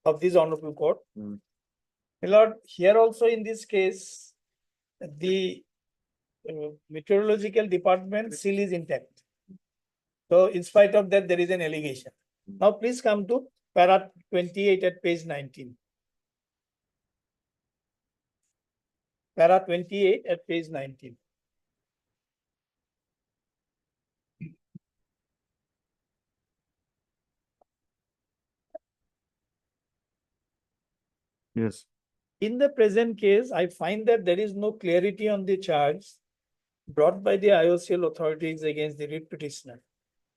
of this honorable court. Hmm. My lord, here also in this case, the meteorological department seal is intact. So in spite of that, there is an allegation. Now please come to para 28 at page 19. Para 28 at page 19. Yes. In the present case, I find that there is no clarity on the charge brought by the IOCL authorities against the writ petitioner.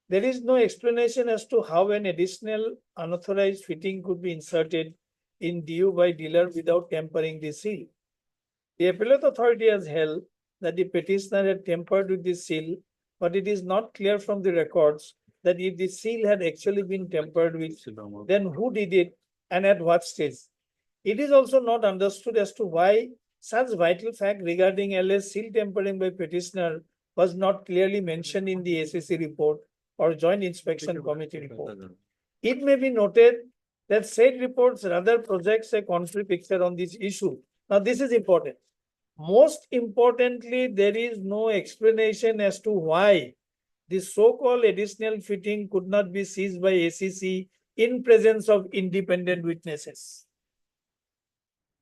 There is no explanation as to how an additional unauthorized fitting could be inserted in DU by dealer without tampering the seal. The appellate authority has held that the petitioner had tampered with the seal, but it is not clear from the records that if the seal had actually been tampered with, then who did it and at what stage. It is also not understood as to why such vital fact regarding alleged seal tampering by petitioner was not clearly mentioned in the SEC report or Joint Inspection Committee report. It may be noted that said reports rather projects a contrary picture on this issue. Now, this is important. Most importantly, there is no explanation as to why the so-called additional fitting could not be seized by SEC in presence of independent witnesses.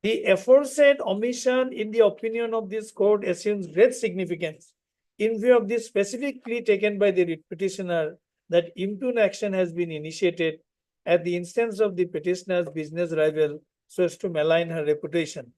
The aforesaid omission in the opinion of this court assumes great significance in view of the specific plea taken by the petitioner that impugn action has been initiated at the instance of the petitioner's business rival so as to malign her reputation.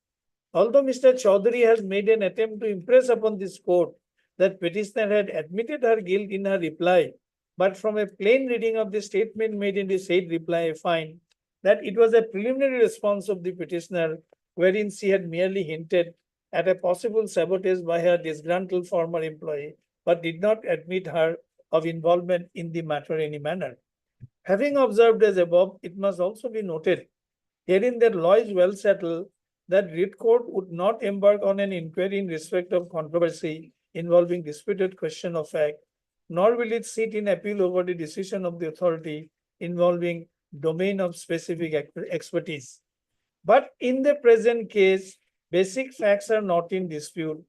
Although Mr. Chaudhary has made an attempt to impress upon this court that petitioner had admitted her guilt in her reply, but from a plain reading of the statement made in the said reply, I find that it was a preliminary response of the petitioner wherein she had merely hinted at a possible sabotage by her disgruntled former employee, but did not admit her of involvement in the matter in any manner. Having observed as above, it must also be noted herein that law is well settled that writ court would not embark on an inquiry in respect of controversy involving disputed question of fact, nor will it sit in appeal over the decision of the authority involving domain of specific expertise. But in the present case, basic facts are not in dispute,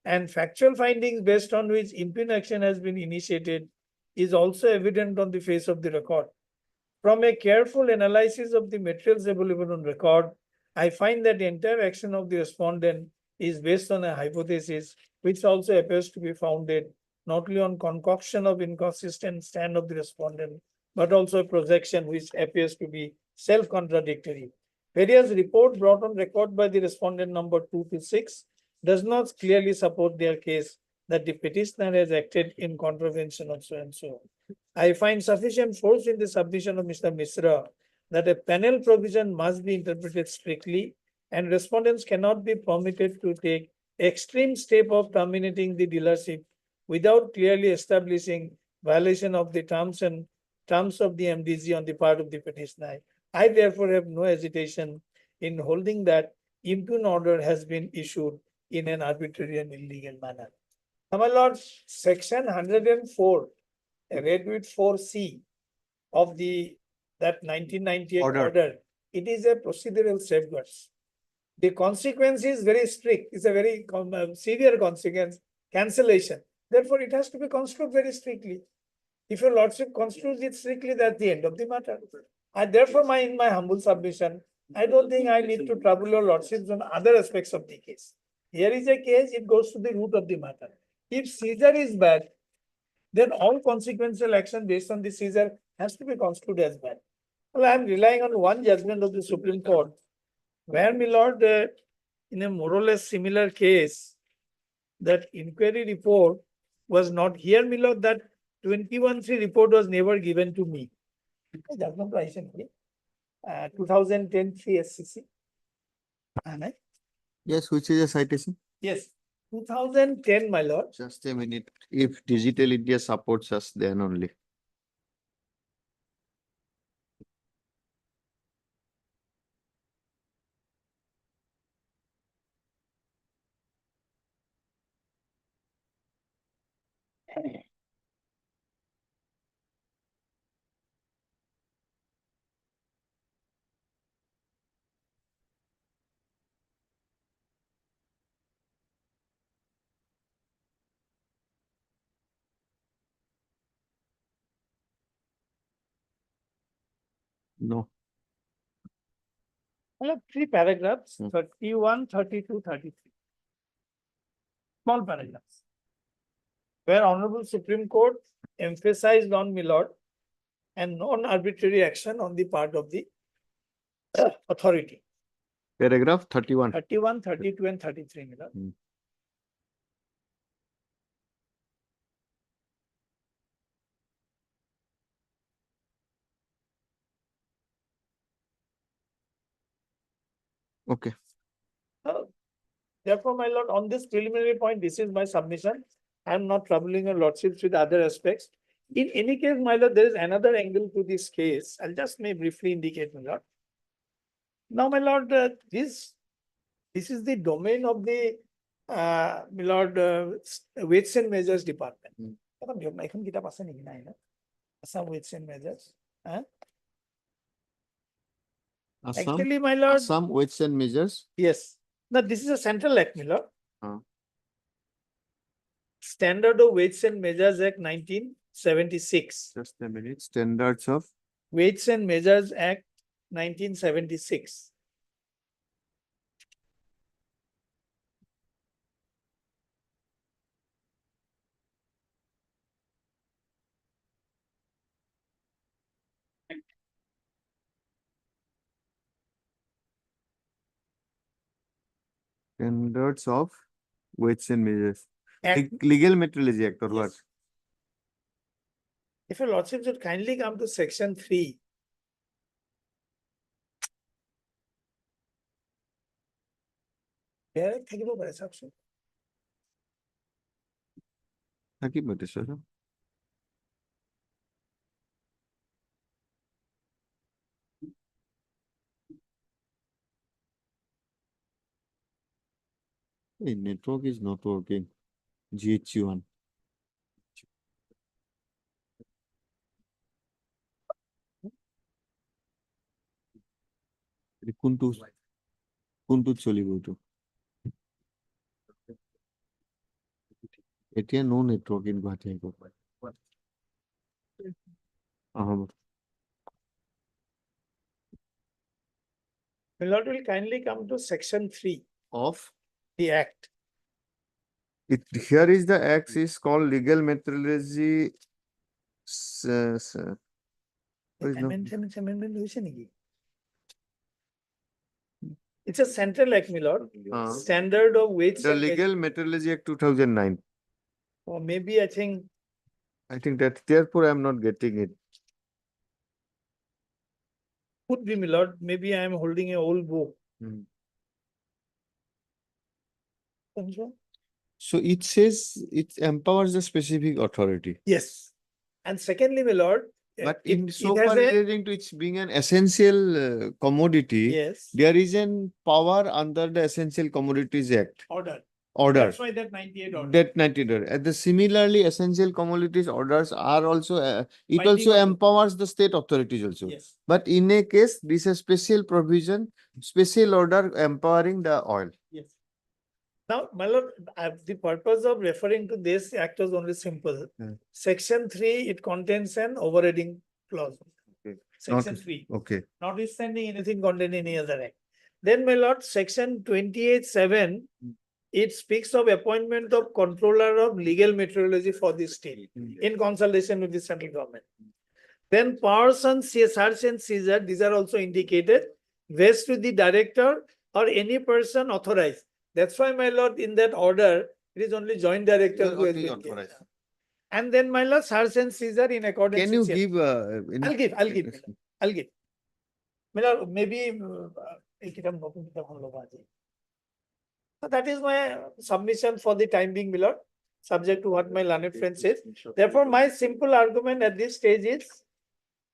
and factual findings based on which impugn action has been initiated is also evident on the face of the record. From a careful analysis of the materials available on record, I find that the entire action of the respondent is based on a hypothesis which also appears to be founded not only on concoction of inconsistent stand of the respondent, but also a projection which appears to be self-contradictory. Various reports brought on record by the respondent number 2 to 6 does not clearly support their case that the petitioner has acted in contravention of so and so. I find sufficient force in the submission of Mr. Misra that a panel provision must be interpreted strictly and respondents cannot be permitted to take extreme step of terminating the dealership without clearly establishing violation of the terms of the MDG on the part of the petitioner. I therefore have no hesitation in holding that impugn order has been issued in an arbitrary and illegal manner. Now, my lords, section 104, read with 4C of that 1998 order, it is a procedural safeguards. The consequence is very strict. It's a very severe consequence, cancellation. Therefore, it has to be construed very strictly. If your lordship construes it strictly, that's the end of the matter. And therefore, in my humble submission, I don't think I need to trouble your lordships on other aspects of the case. Here is a case, it goes to the root of the matter. If seizure is bad, then all consequential action based on the seizure has to be construed as bad. Well, I am relying on one judgment of the Supreme Court, where, my lord, in a more or less similar case, that inquiry report was not here, my lord, that 21-3 report was never given to me. Judgment 2010 3 SCC. Yes, which is a citation? Yes, 2010, my lord. Just a minute. If Digital India supports us, then only. No. I have 3 paragraphs, Hmm. 31, 32, 33. Small paragraphs. Where Honorable Supreme Court emphasized on, my lord, and non-arbitrary action on the part of the authority. Paragraph 31. 31, 32, and 33, my lord. Okay. Therefore, my lord, on this preliminary point, this is my submission. I am not troubling your lordships with other aspects. In any case, my lord, there is another angle to this case. I'll just may briefly indicate, my lord. Now, my lord, this is the domain of the my lord, weights and measures department. এখন কিতাপ আছে নেকি? নাই না? Assam weights and measures. Actually, my lord, Some weights and measures. yes. Now, this is a central act, my lord. Uh. Standard of Weights and Measures Act 1976. Just a minute. Standards of Weights and Measures Act 1976. standards of weights and measures. Act. Legal metrology act or what? Yes. If your lordship should kindly come to section 3. Where থাকিব পাৰে চাওকচোন। থাকিব এইটো sir. The network is not working. GH1. কোনটো চলিব এইটো? এতিয়া no network in Guwahati High Court. My lord will kindly come to section 3 Of the act. it here is the act is called legal metrology. There is no- Amendment হয়েছে নাকি? It's a central act, my lord. Standard of Weights The and legal metrology act 2009. Or maybe I think that therefore I am not getting it. could be, my lord. Maybe I am holding a old book. So it says it empowers the specific authority. Yes. And secondly, my lord, But it- in so it has far a- relating to its being an essential commodity, yes, there is an power under the Essential Commodities Act order. order. That's why that 98 order. That 90 order. And the similarly, essential commodities orders are also it Binding also on the- empowers the state authorities also. Yes. But in a case, this is special provision, special order empowering the oil. Yes. Now, my lord, the purpose of referring to this act was only simple. Section 3, it contains an overriding clause. Okay. Section Not- 3, Okay. notwithstanding anything contained in any other act. Then, my lord, section 28(7), it speaks of appointment of controller of legal metrology for the state in consultation with the central government. Then powers on search and seizure, these are also indicated, vest to the director or any person authorized. That's why, my lord, in that order, it is only joint director who has Only been authorized. given. And then, my lord, search and seizure in accordance Can you with- give I'll give. My lord, maybe এই কিতাপ নতুন কিতাপ এখন ল'ব আজি। So that is my submission for the time being, my lord, subject to what my learned friend says. Therefore, my simple argument at this stage is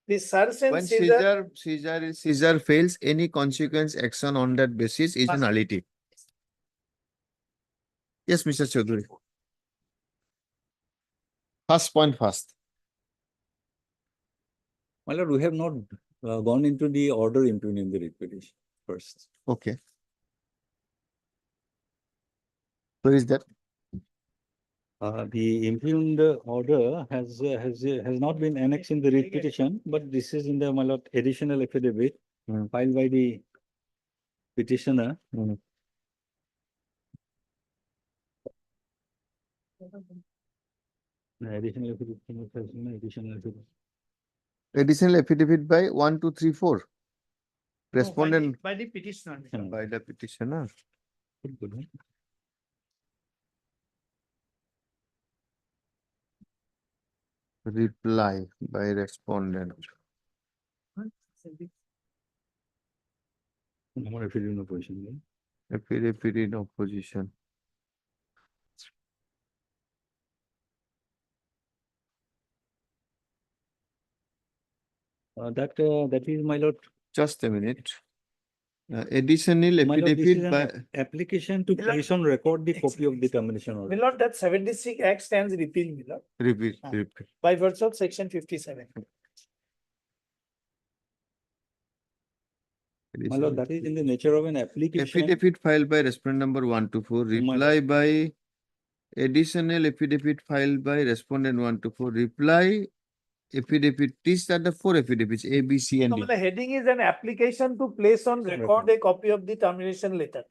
the search and when seizure. seizure fails, any consequence action on that basis is a Must- nullity. Yes, Mr. Chaudhary. First point first. My lord, we have not gone into the order impugning the writ petition first. Okay. Where is that? The impugned order has not been annexed in the writ petition, but this is in the, my lord, additional affidavit filed by the petitioner. The additional affidavit. Additional affidavit by 1, 2, 3, 4. Respondent By the petitioner. by the petitioner. Reply by respondent. Number affidavit in opposition. Affidavit in opposition. That is, my lord. Just a minute. Additional My lord, this is affidavit an by application to place on record the copy of the termination order. Milord, that 76 Act stands repealed, Milord, repeat, Ah. repeat. by virtue of section 57. My lord, that is in the nature of an application. Affidavit filed by respondent number 124, My reply by additional affidavit filed by respondent 124, reply affidavit. These are the four affidavits, A, B, C, and No, D. but the heading is an application to place on record a copy of the termination letter.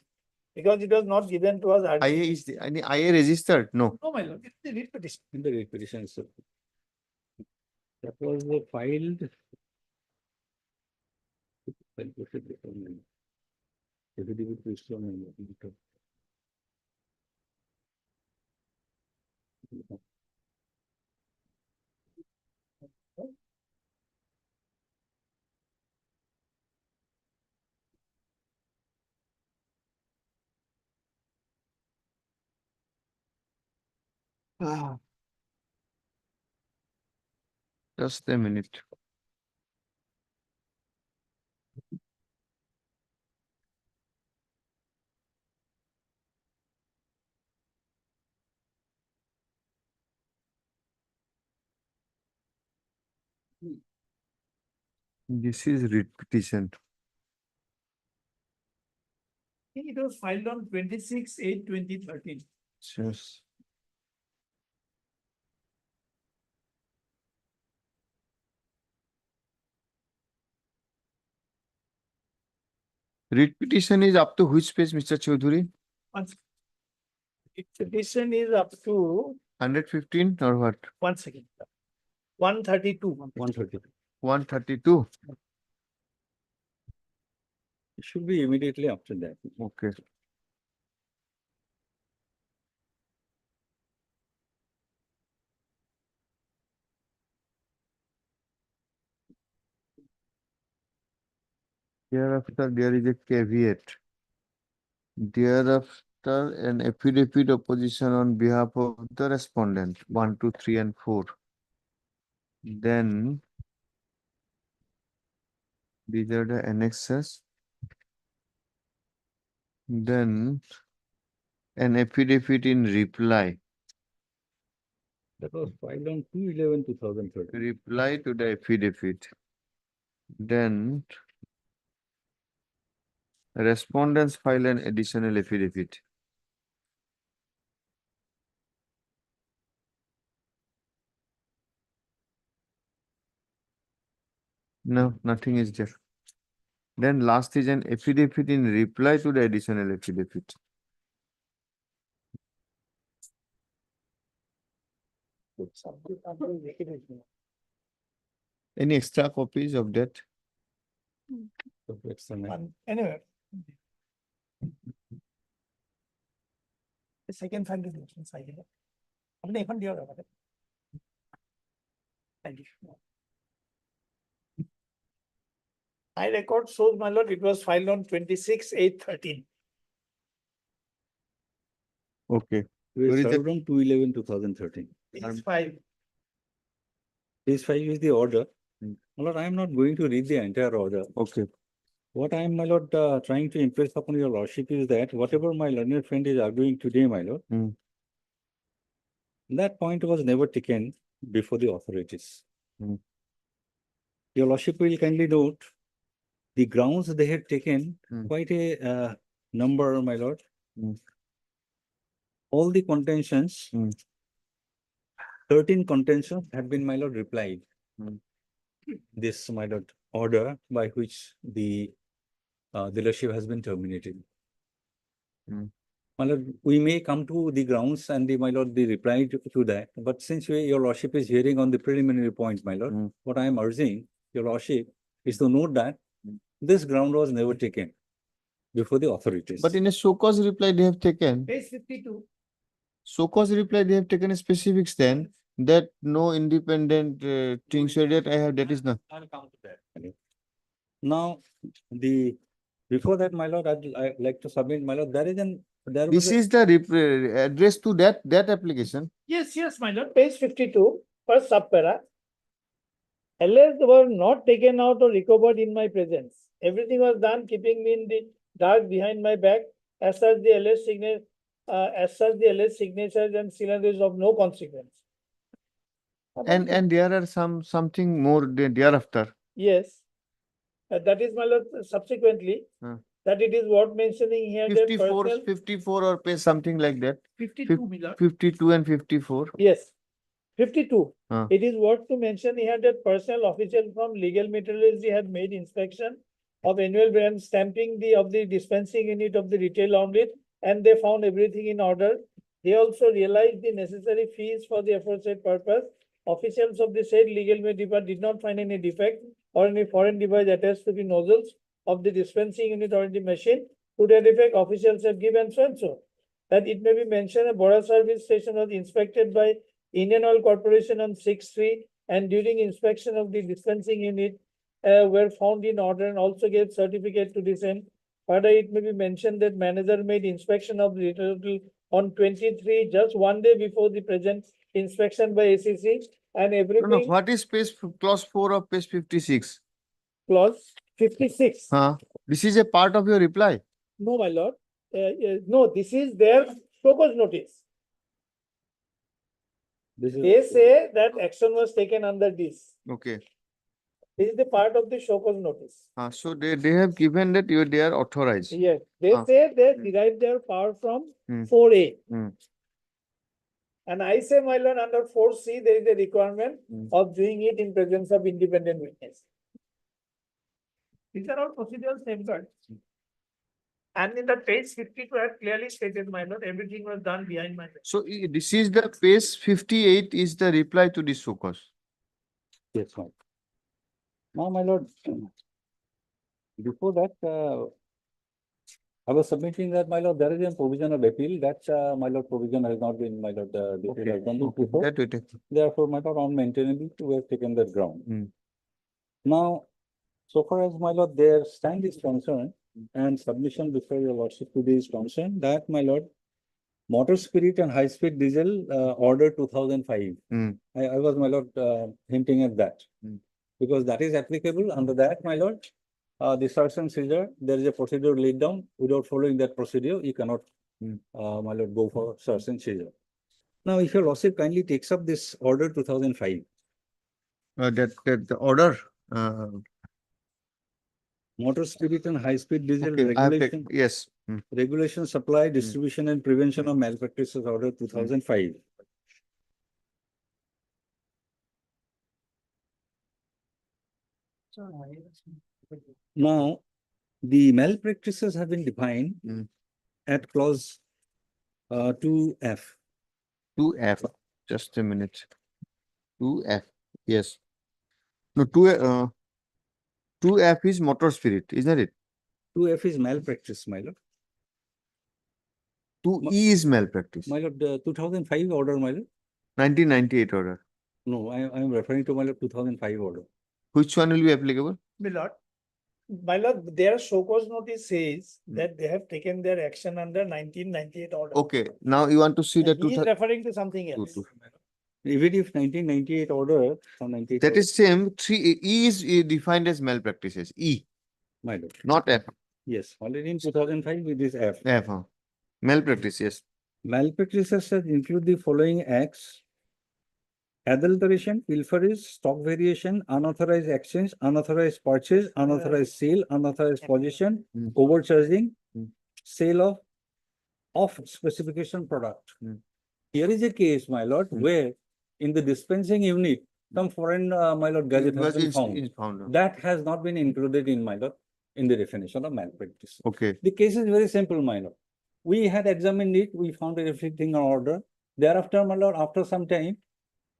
Because it was not given to us. IA earlier. is the, any IA registered? No. No, my lord, it's the writ petition. In the writ petition, sir. That was filed. Affidavit placed on. Just a minute. This is writ petition. I think it was filed on 26/8/2013. Yes. Writ petition is up to which page, Mr. Chaudhuri? Its petition is up to 115 or what? 1 second. 132. 130. 132. It should be immediately after that. Okay. Thereafter, there is a caveat. Thereafter, an affidavit opposition on behalf of the respondent, 1, 2, 3, and 4. Then these are the annexes. Then an affidavit in reply. That was filed on 2/11/2013. Reply to the affidavit. Then respondents file an additional affidavit. No, nothing is there. Then last is an affidavit in reply to the additional affidavit. Any extra copies of that? So that's the name. Anyway. The second file is inside. हमने एक दिया होगा ना? Thank you. My record shows, my lord, it was filed on 26/8/13. Okay. It Where was is that? served on 2/11/2013. It's filed. This 5 is the order. My lord, I am not going to read the entire order. Okay. What I am, my lord, trying to impress upon your lordship is that whatever my learned friend is arguing today, my lord, that point was never taken before the authorities. Your lordship will kindly note the grounds they had taken quite a number, my lord. All the contentions, 13 contentions have been, my lord, replied. This, my lord, order by which the dealership has been terminated. My lord, we may come to the grounds and the, my lord, the reply to that, but since your lordship is hearing on the preliminary point, my lord, what I am urging your lordship is to note that this ground was never taken before the authorities. But in a show cause reply, they have taken, Page 52. show cause reply, they have taken a specifics then that no independent thing, so that I have, that is not. I'll come to that. Now, before that, my lord, I'd like to submit, my lord, there was This a- is the address to that application. Yes, yes, my lord, page 52, first subpara. LS were not taken out or recovered in my presence. Everything was done keeping me in the dark behind my back. As such, the LS signatures and signatures of no consequence. And there are something more thereafter. Yes. That is, my lord, subsequently, Hmm. that it is what mentioning here that 54, personal 54 or page something like that. 52, my lord. 52 and 54. Yes, 52. Huh. It is worth to mention here that personnel official from legal metallurgy had made inspection of annual brand stamping of the dispensing unit of the retail outlet, and they found everything in order. They also realized the necessary fees for the aforesaid purpose. Officials of the said legal department did not find any defect or any foreign device attached to the nozzles of the dispensing unit or the machine. To that effect, officials have given so and so. That it may be mentioned, a border service station was inspected by Indian Oil Corporation on 6/3, and during inspection of the dispensing unit were found in order and also gave certificate to the same. Further, it may be mentioned that manager made inspection of the retail on 23, just one day before the present inspection by ACC, and No, everything what is clause 4 of page 56? clause 56. This is a part of your reply. No, my lord. No, this is their show cause notice. this is. They say that action was taken under this. Okay. This is the part of the show cause notice. So they have given that they are authorized. Yes, they Ah. say they derive their power from Hmm. 4A. Hmm. And I say, my lord, under 4C, there is a requirement Hmm. of doing it in presence of independent witness. These are all procedural safeguards. And in the page 52, I have clearly stated, my lord, everything was done behind my back. So this is the page 58 is the reply to this show cause. Yes, ma'am. Now, my lord, before that, I was submitting that, my lord, there is a provision of appeal that, my lord, provision has not been, my lord, the appeal has not been preferred. That we take. Therefore, my lord, on maintenance, we have taken that ground. Hmm. Now, so far as, my lord, their stand is concerned and submission before your lordship today is concerned, that, my lord, motor spirit and high speed diesel, order 2005. Hmm. I was, my lord, hinting at that. Hmm. Because that is applicable under that, my lord. The search and seizure, there is a procedure laid down. Without following that procedure, you cannot, Hmm. my lord, go for search and seizure. Now, if your lordship kindly takes up this order 2005, That the order. motor spirit and high speed diesel Okay, I have regulation, yes. Hmm. regulation, supply, distribution and prevention of malpractices order 2005. Now, the malpractices have been defined Hmm. at clause 2F. 2F. Just a minute. 2F. Yes. No, 2F is motor spirit, isn't it? 2F is malpractice, my lord. 2E is malpractice. My lord, the 2005 order, my lord. 1998 order. No, I am referring to my lord 2005 order. Which one will be applicable? My lord, their show cause notice says that they have taken their action under 1998 order. Okay, now you want to see the And he is 2000. referring to something else. Even if 1998 order, or 98. That is same. 3E is defined as malpractices. E, My lord. not F. Yes, already in 2005 it is F. F. Malpractice, yes. Malpractices shall include the following acts: adulteration, pilferage, stock variation, unauthorized exchange, unauthorized purchase, unauthorized sale, unauthorized possession, Hmm. overcharging, Hmm. sale of off-specification product. Hmm. Here is a case, my lord, where in the dispensing unit, some foreign, my lord, gadget has been found. Is found. That has not been included in, my lord, in the definition of malpractice. Okay. The case is very simple, my lord. We had examined it, we found everything in order. Thereafter, my lord, after some time,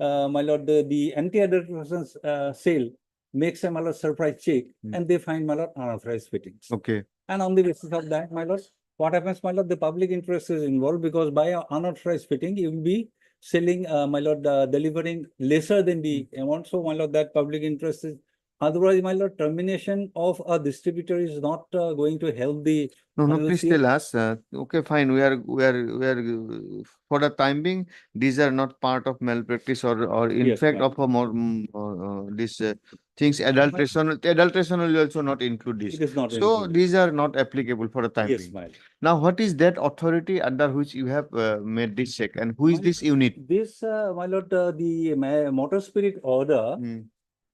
my lord, the anti-adulteration sale makes a my lord surprise check Hmm. and they find my lord unauthorized fittings. Okay. And on the basis of that, my lord, what happens, my lord, the public interest is involved because by a unauthorized fitting, you will be selling, my lord, delivering lesser than the amount. So, my lord, that public interest is, otherwise, my lord, termination of a distributor is not going to help the. No, no, the please CA. tell us. Okay, fine. We are, for the time being, these are not part of malpractice or in Yes, fact ma'am. of a more, this things, adulteration will also not include this. It is not So included. these are not applicable for the time Yes, being. my lord. Now, what is that authority under which you have made this check and who is My- this unit? This, my lord, the motor spirit order, Hmm.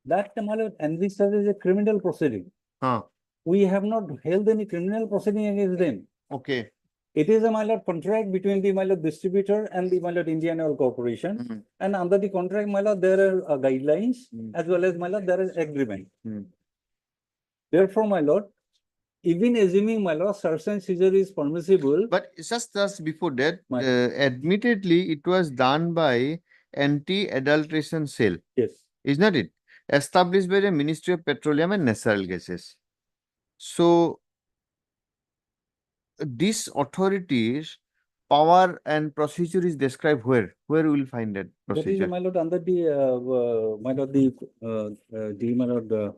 that, my lord, envisages a criminal proceeding. Huh. We have not held any criminal proceeding against them. Okay. It is a my lord contract between the my lord distributor and the my lord Indian Oil Corporation. Hmm. And under the contract, my lord, there are guidelines Hmm. as well as my lord, there is agreement. Hmm. Therefore, my lord, even assuming my lord, search and seizure is permissible. But just before that, My- admittedly, it was done by anti-adulteration cell, Yes. is not it? Established by the Ministry of Petroleum and Natural Gases. So, this authorities power and procedure is described where? Where we will find that That is, procedure? my lord, under the, my lord, the, my lord,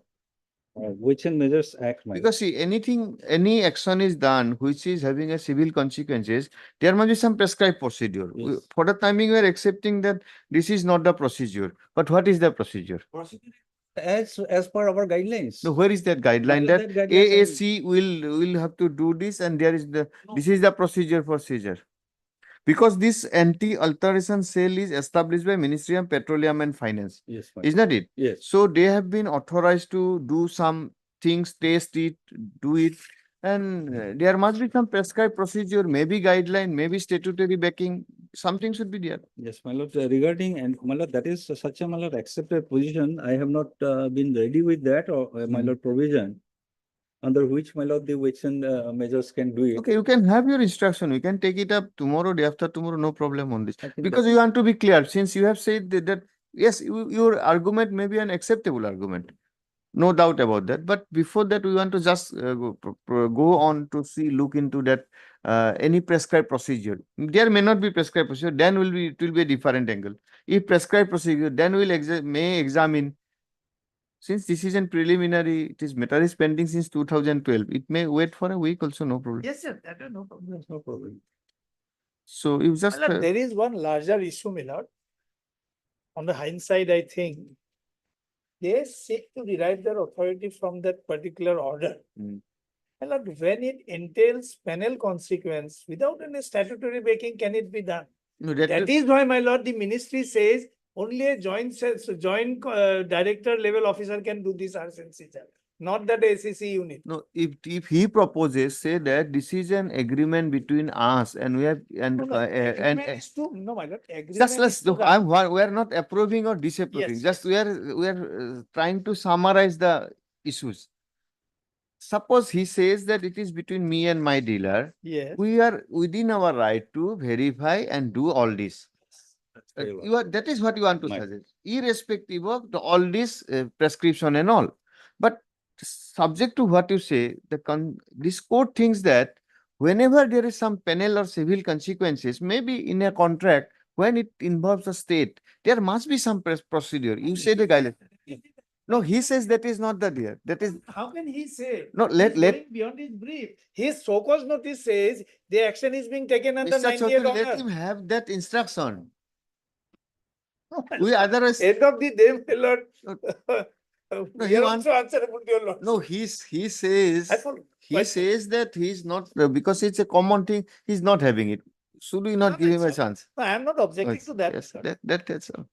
Weights and Measures Act, my lord. Because see, any action is done which is having a civil consequences, there must be some prescribed procedure. Yes. For the timing, we are accepting that this is not the procedure. But what is the procedure? As per our guidelines. So where is that guideline Well, that that guideline is- AAC will have to do this and there is this is the procedure for seizure? Because this anti-alteration cell is established by Ministry of Petroleum and Finance, Yes, my is lord. not it? Yes. So they have been authorized to do some things, test it, do it, and there must be some prescribed procedure, maybe guideline, maybe statutory backing, something should be there. Yes, my lord, regarding, and my lord, that is such a, my lord, accepted position. I have not been ready with that or my Hmm. lord provision under which, my lord, the weights and measures can do it. Okay, you can have your instruction. We can take it up tomorrow, day after tomorrow, no problem on this. I think Because that- you want to be clear, since you have said that yes, your argument may be an acceptable argument. No doubt about that. But before that, we want to just go on to look into that any prescribed procedure. There may not be prescribed procedure, then it will be a different angle. If prescribed procedure, then may examine. Since this is in preliminary, matter is pending since 2012. It may wait for a week also, no problem. Yes, sir, that is no problem. There's no problem. So you just Well, there is one larger issue, my lord. On the hindsight, I think they seek to derive their authority from that particular order. Mm. My lord, when it entails penal consequence, without any statutory backing, can it be done? no, That is why, my lord, the ministry says only a joint director level officer can do this search and seizure, not that SEC unit. no. If he proposes, say that this is an agreement between us and we have and No, no, agreement is to, no, my lord, agreement just is let's to do. We are not approving or disapproving. Yes, Just yes. we are trying to summarize the issues. Suppose he says that it is between me and my dealer. Yes. We are within our right to verify and do all this. very well. You are, that is what you want to Right. suggest, irrespective of all this prescription and all. But subject to what you say, this court thinks that whenever there is some penal or civil consequences, maybe in a contract, when it involves a state, there must be some procedure. You say the guideline. No, he says that is not the deal. That is How can he say? no. He's Let going beyond his brief. His so-called notice says the action is being taken under Mr. 98 Chaudhary, let him order. have that instruction. We otherwise End of the day, my lord. No, We he are wants- also answerable to your lord. no. He says I follow. he But- says that he's not because it's a common thing. He's not having it. Should we not No, give him a it's- chance? No, I am not objecting Yes, to that. yes, my lord. that's all.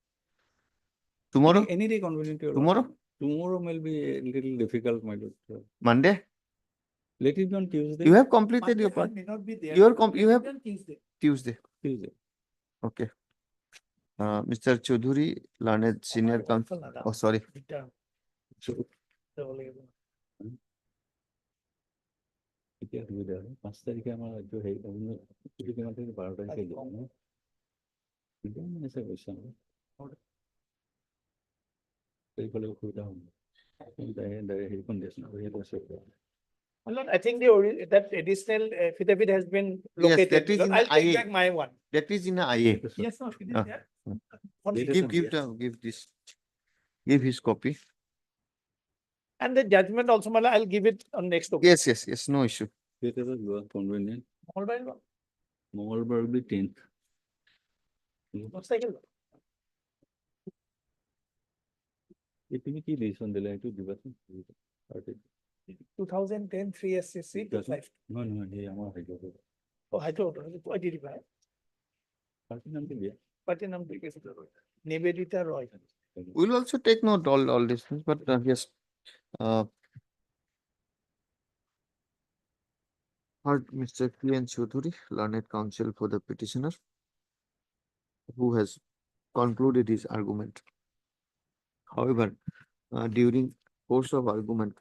Tomorrow, Any day convenient to your lord. tomorrow, Tomorrow will be a little difficult, my lord. Monday. Let it be on Tuesday. You have completed your Monday I part. may not be there. You are but you have on Tuesday. Tuesday. Tuesday. Okay. Mr. Chaudhary, learned senior counsel. Oh, sorry. Return. এতিয়া সুবিধা হয় 5 তারিখে আমার রাজ্য হেৰি অন্য ছুটি কিমান থেকে 12 তাৰিখে যাব ন কিমান আছে পইচা এইফালে অসুবিধা হ'ব The recommendation. My lord, I think that additional affidavit has been Yes, located. that is my lord. in I'll the take IA. back my one. That is in a IA. Yes, no, it is Ah. there. Give this copy. And the judgment also, my lord, I'll give it on next occasion. Yes, no issue. Whatever you are convenient, All right, lord. Mongolbar will be 10th. Motorcycle. তুমি কি ration দিলে একটু দিবাচোন 2010 3SCC to 5. No, এই আমার হয়ে যাবে Oh, I thought, what did you buy? Party নাম দিয়ে But in Nivedita Roy. We'll also take note all these things, but yes. Heard Mr. P.N. Chaudhuri, learned counsel for the petitioner, who has concluded his argument. However, during course of argument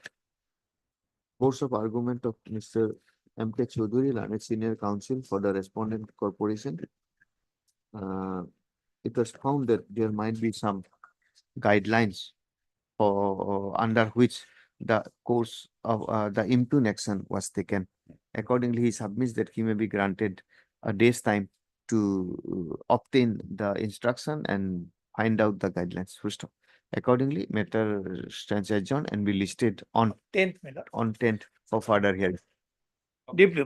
of Mr. M.K. Chaudhuri, learned senior counsel for the respondent corporation, it was found that there might be some guidelines under which the course of the impugn action was taken. Accordingly, he submits that he may be granted a day's time to obtain the instruction and find out the guidelines. First of accordingly, matter stands adjourned and be listed on 10th, my lord. 10th for further hearing. Deeply.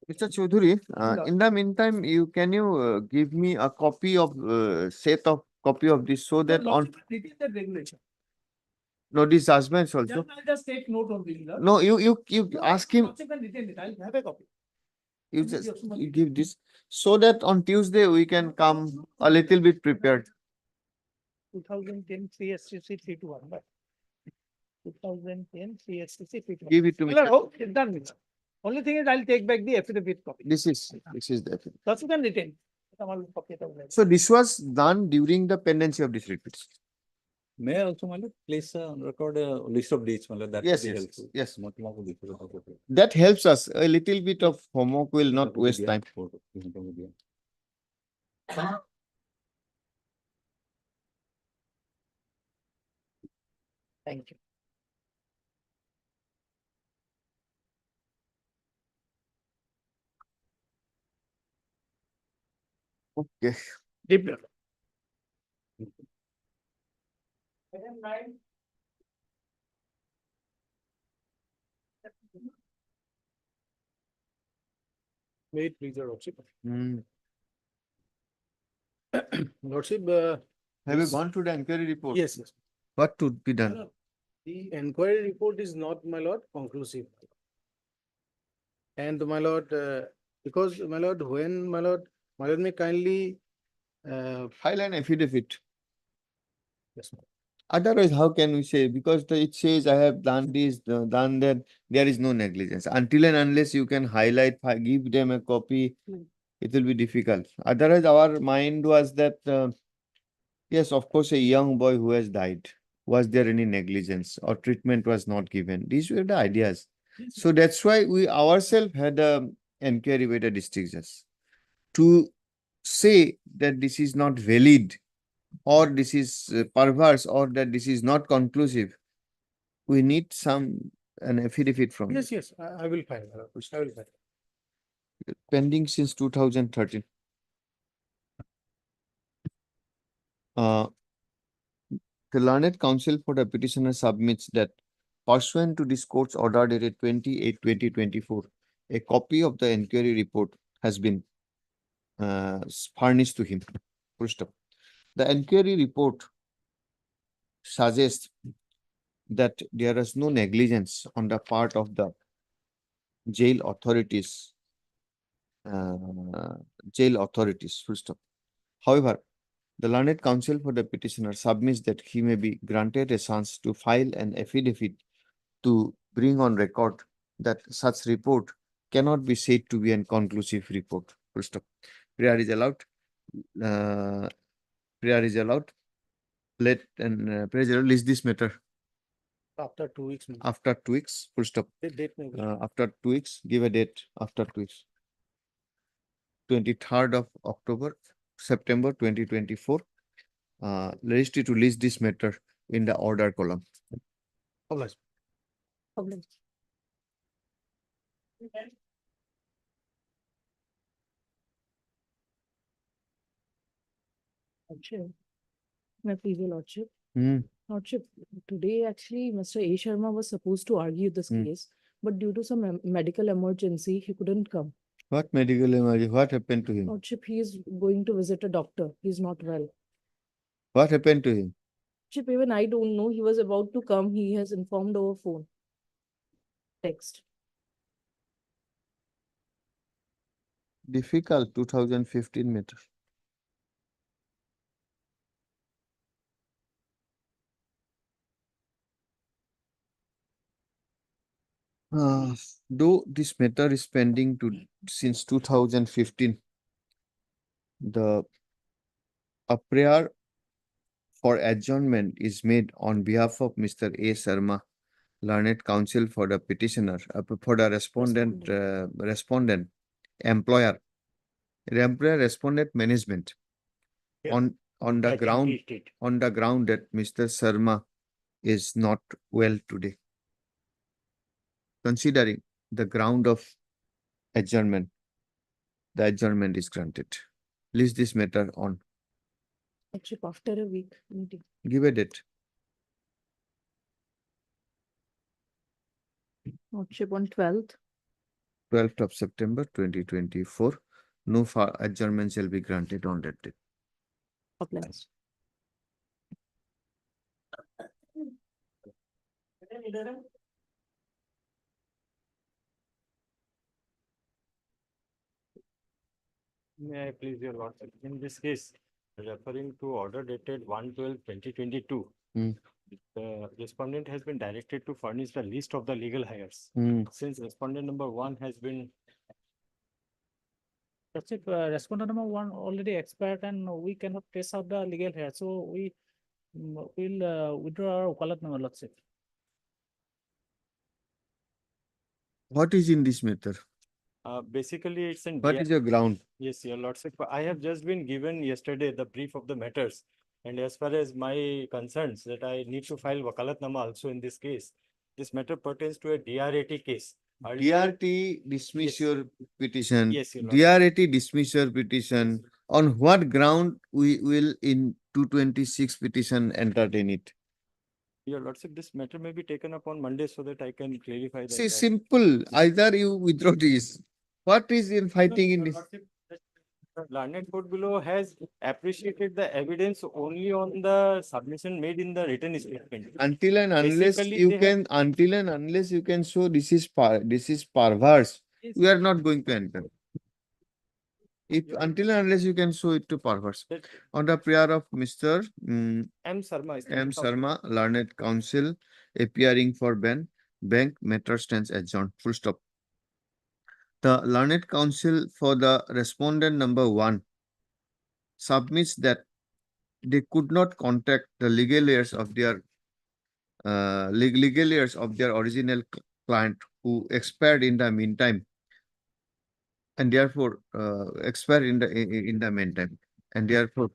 Mr. Chaudhuri, Lord. in the meantime, can you give me a copy of set of copy of this so that on Retain that regulation. no these judgments also. I'll just take note of this. Lord. No, you ask him. Lordship can retain it. I'll have a copy. You just you give this so that on Tuesday we can come a little bit prepared. 2010 CSCC 321. Right. 2010 CSCC 321. Give it to me. Well, oh, it's done. With. Only thing is I'll take back the affidavit copy. This is the affidavit. Lordship can retain. Copy of that. So this was done during the pendency of this repeats. May I also place record a list of dates that Yes, would be yes, helpful. yes. Not That helps us. A little bit of homework will not waste time. Thank you. Okay. Deeply. Item 9. Wait, please, Your Lordship. Lordship, Have you gone to the inquiry report? yes. What to be done? The inquiry report is not, my lord, conclusive. And my lord, because my lord, when my lord may kindly, File an affidavit. yes, ma'am. Otherwise, how can we say? Because it says I have done this, done that, there is no negligence. Until and unless you can highlight, give them a copy, it will be difficult. Otherwise, our mind was that, yes, of course, a young boy who has died. Was there any negligence or treatment was not given? These were the ideas. So that's why we ourselves had a inquiry with the district judge to say that this is not valid or this is perverse or that this is not conclusive. We need an affidavit from Yes, yes, I will find. I will find. pending since 2013. The learned counsel for the petitioner submits that pursuant to this court's order dated 28/2024, a copy of the inquiry report has been furnished to him. Full stop. The inquiry report suggests that there is no negligence on the part of the jail authorities. Full stop. However, the learned counsel for the petitioner submits that he may be granted a chance to file an affidavit to bring on record that such report cannot be said to be an conclusive report. Full stop. Prayer is allowed. Prayer is allowed. Let and prayer is allowed. List this matter. After 2 weeks. After 2 weeks. Full stop. Date After 2 weeks. Give a date after 2 weeks. 23rd of October, September 2024. Registry to list this matter in the order column. Problem. Lordship. My please, your lordship. Hmm. Lordship, today actually Mr. A. Sharma was supposed to argue this Hmm. case, but due to some medical emergency, he couldn't come. What medical emergency? What happened to him? Lordship, he is going to visit a doctor. He's not well. What happened to him? Lordship, even I don't know. He was about to come. He has informed over phone. Text. Difficult 2015 matter. Though this matter is pending since 2015, a prayer for adjournment is made on behalf of Mr. A. Sharma, learned counsel for the petitioner, for the respondent, employer, respondent management. Yeah. On the I think ground, he did. on the ground that Mr. Sharma is not well today. Considering the ground of adjournment, the adjournment is granted. List this matter on. Lordship, after a week meeting. Give a date. Lordship, on 12th. 12th of September 2024. No adjournment shall be granted on that date. Problem. May I please your lordship, in this case, referring to order dated 1/12/2022. Hmm. The respondent has been directed to furnish the list of the legal hires. Hmm. Since respondent number 1 has been, Lordship, respondent number 1 already expired and we cannot trace out the legal hair. So we will withdraw our wakalatnama, Lordship. What is in this matter? basically it's in. What is your ground? Yes, your lordship, I have just been given yesterday the brief of the matters. And as far as my concerns that I need to file wakalatnama also in this case, this matter pertains to a DRAT case. Earlier- DRT dismiss Yes. your petition. Yes, your lordship. DRT dismiss your petition. On what ground we will in 226 petition entertain it? Your lordship, this matter may be taken up on Monday so that I can clarify that. See, simple. Either you withdraw this. What is in fighting in this? Learned court below has appreciated the evidence only on the submission made in the written statement. Until and unless Basically, you they can, until and unless you can show this is perverse, we are not going to enter. If Yeah. until and unless you can show it to perverse. That On the prayer of Mr. M. Sharma. M. Sharma, learned counsel, appearing for bank matter stands adjourned. Full stop. The learned counsel for the respondent number 1 submits that they could not contact the legal heirs of their legal heirs of their original client who expired in the meantime, and therefore expired in the meantime, and therefore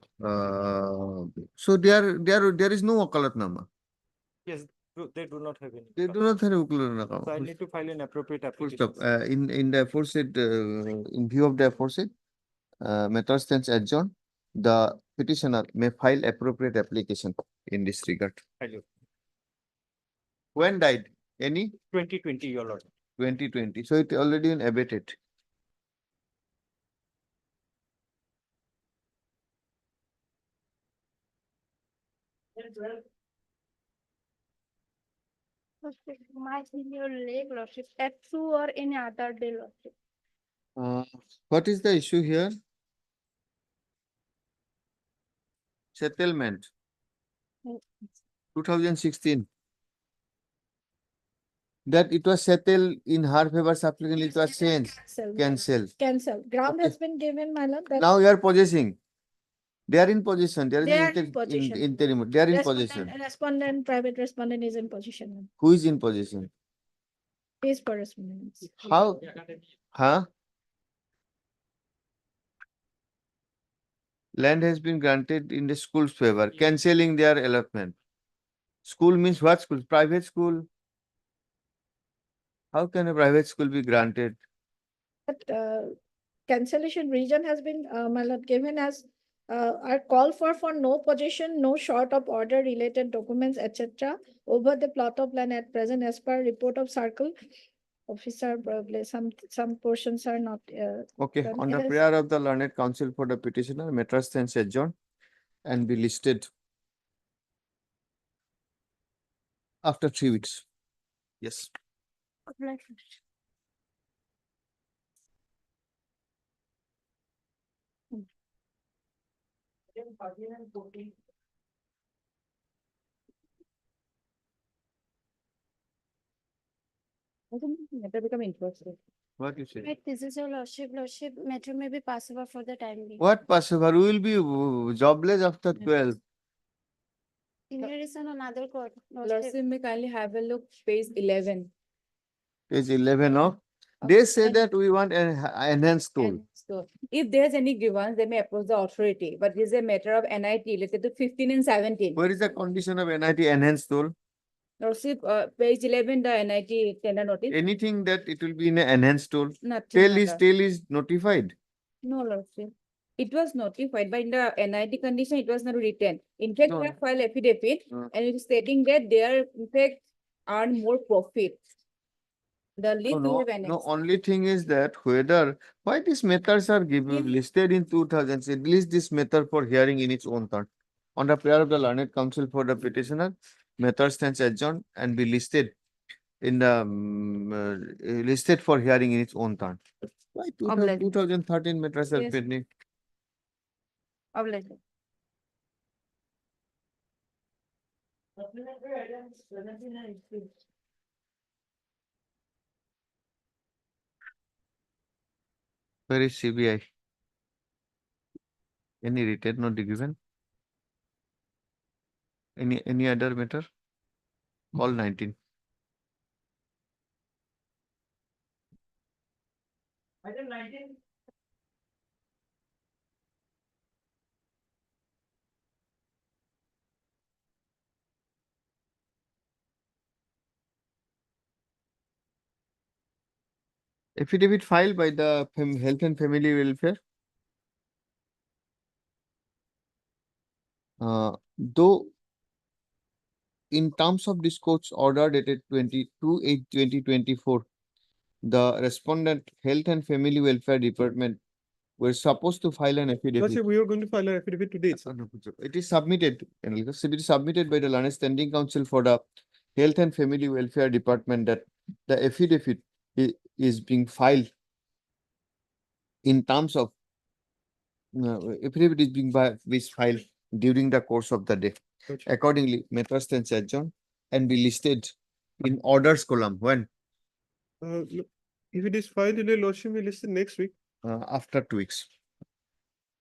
so there is no wakalatnama. Yes, they do not have any. They do not have wakalatnama. So I need to file an appropriate Full application. stop. In the aforesaid, in view of the aforesaid, matter stands adjourned. The petitioner may file appropriate application in this regard. Hello. When died? Any? 2020, your lord. 2020. So it already been abated. My senior leg lordship at 2 or any other day lordship. What is the issue here? Settlement. 2016. That it was settled in her favor, subsequently it was changed, cancelled. Cancel. Ground Okay. has been given, my lord. that Now you are possessing. They are in possession. There is They an are in possession. interim. They are in respondent- possession. Respondent, private respondent is in position. Who is in possession? His correspondence. How? Huh? Land has been granted in the school's favor, cancelling their allotment. School means what school? Private school? How can a private school be granted? But cancellation reason has been, my lord, given as are call for no possession, no short of order related documents, etc. over the plot of land at present as per report of circle officer, probably some portions are not. Okay, done on the as- prayer of the learned counsel for the petitioner, matters stands adjourned and be listed after 3 weeks. Yes. I think matter become interesting. What you say? Right, this is your lordship, matter may be passable for the time being. What possible? We will be jobless after 12. There is another court. Lordship, may kindly have a look, page 11. Page 11 of. of They say and- that we want an enhanced tool. and so, if there's any grievance, they may approach the authority, but this is a matter of NIT related to 15 and 17. Where is the condition of NIT enhanced tool? Lordship, page 11, the NIT tender notice. Anything that it will be in an enhanced tool. Nothing. my lord. Tail is notified. No, Lordship. It was notified, but in the NIT condition, it was not written. In fact, No, they no. have filed affidavit Uh. and it is stating that they are in fact earn more profit. The list we No, have no, annexed. only thing is that why these methods are given Yeah. listed in 2000, at least this method for hearing in its own turn. On the prayer of the learned counsel for the petitioner, method stands adjourned and be listed in the listed for hearing in its own turn. Why Obliged. 2013 matters are Yes. pending? Obliged. Where is CBI? Any written not given? Any other matter? Call 19. Affidavit filed by the Health and Family Welfare. Though in terms of this court's order dated 22/8/2024, the respondent Health and Family Welfare Department were supposed to file an affidavit. we are going to file an affidavit today. It is submitted, it is submitted by the Learned Standing Council for the Health and Family Welfare Department that the affidavit is being filed in terms of affidavit is being filed during the course of the day. Gotcha. Accordingly, matter stands adjourned and be listed in orders column when If it is filed in a lordship, we listen next week. after 2 weeks.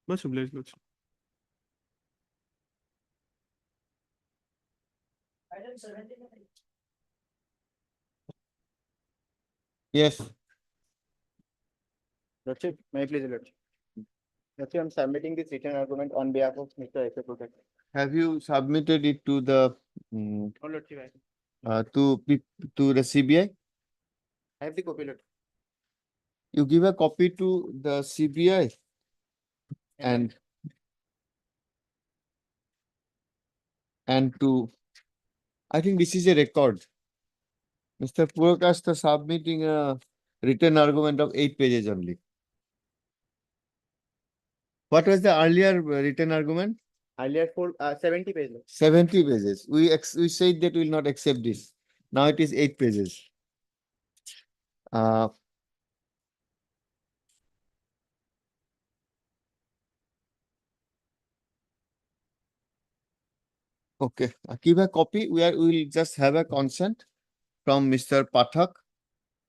Much obliged, lordship. Yes. Lordship, may I please, Lordship? Lordship, I'm submitting this written argument on behalf of Mr. F. Protect. Have you submitted it to the No, Lordship, to the CBI? I have the copy, Lordship. You give a copy to the CBI and to, I think this is a record. Mr. Purokasta submitting a written argument of 8 pages only. What was the earlier written argument? Earlier for 70 pages. 70 pages. We said that we will not accept this. Now it is 8 pages. Okay, give a copy. We will just have a consent from Mr. Pathak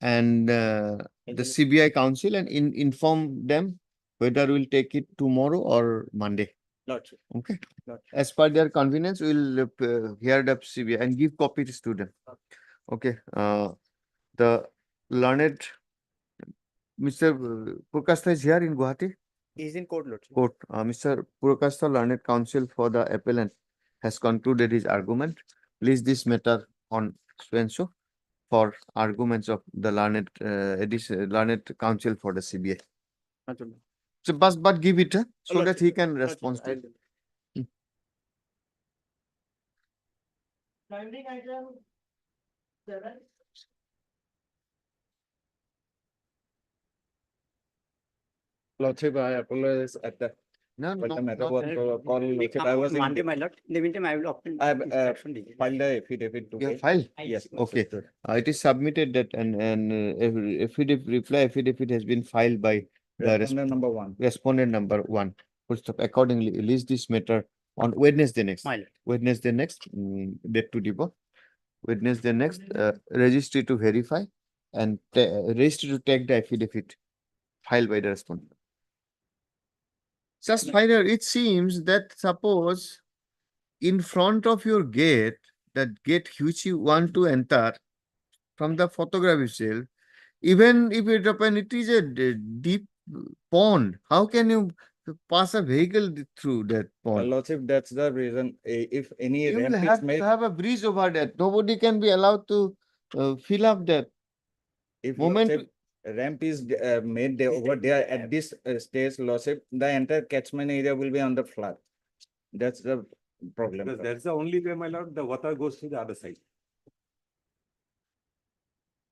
and the CBI council and inform them whether we'll take it tomorrow or Monday. Lordship. Okay. Lordship. As per their convenience, we'll hear the CBI and give copy to student. Okay. The learned Mr. Purokasta is here in Guwahati. He is in court, Lordship. Court. Mr. Purokasta, learned counsel for the appellant, has concluded his argument. list this matter on so and so for arguments of the learned learned counsel for the CBI. So but give it so that he can respond to it. Lordship, I apologize at the. No, But no, the matter not was called, Lordship, I was in. Monday, my lord. In the meantime, I will obtain. I have filed the affidavit you have today. filed. Yes. Okay, it is submitted that and affidavit reply affidavit has been filed by the Respondent number 1. respondent number 1. Full stop. Accordingly, list this matter on Wednesday next. My lord. Wednesday next, date to depot. Wednesday next, registry to verify and registry to take the affidavit filed by the respondent. Just final, it seems that suppose in front of your gate, that gate which you want to enter from the photograph itself, even if it open, it is a deep pond. How can you pass a vehicle through that pond? Lordship, that's the reason. If any You will ramp is have made, to have a bridge over that. Nobody can be allowed to fill up that. if moment Lordship, ramp is made there over there at this stage, Lordship, the entire catchment area will be on the flood. That's the problem. Because that's the only way, my lord, the water goes to the other side.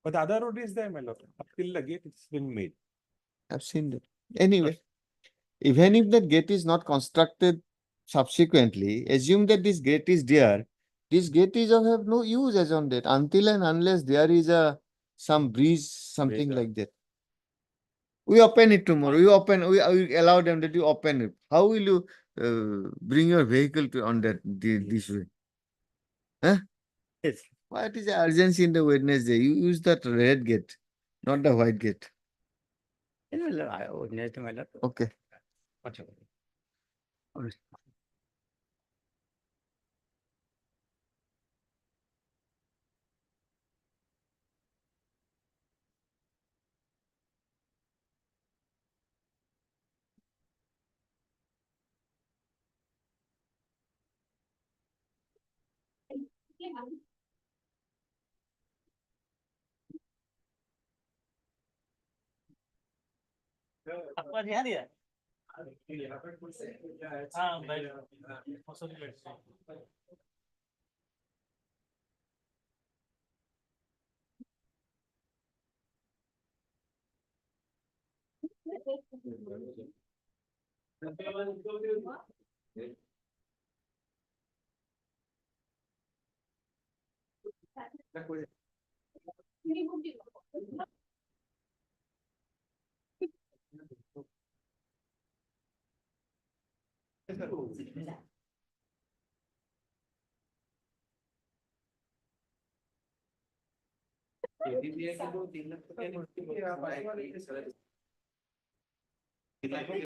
But the other road is there, my lord. Up till the gate, it's been made. I've seen that. Anyway, even if that gate is not constructed subsequently, assume that this gate is there. This gate is of have no use as on that until and unless there is some breeze, something Breeze, like that. We open it tomorrow. We allow them that you open it. How will you bring your vehicle to on that this way? Huh? Yes. What is the urgency in the Wednesday? You use that red gate, not the white gate. Yes, my lord. Wednesday, my lord. Okay. आपका ध्यान दिया हाँ भाई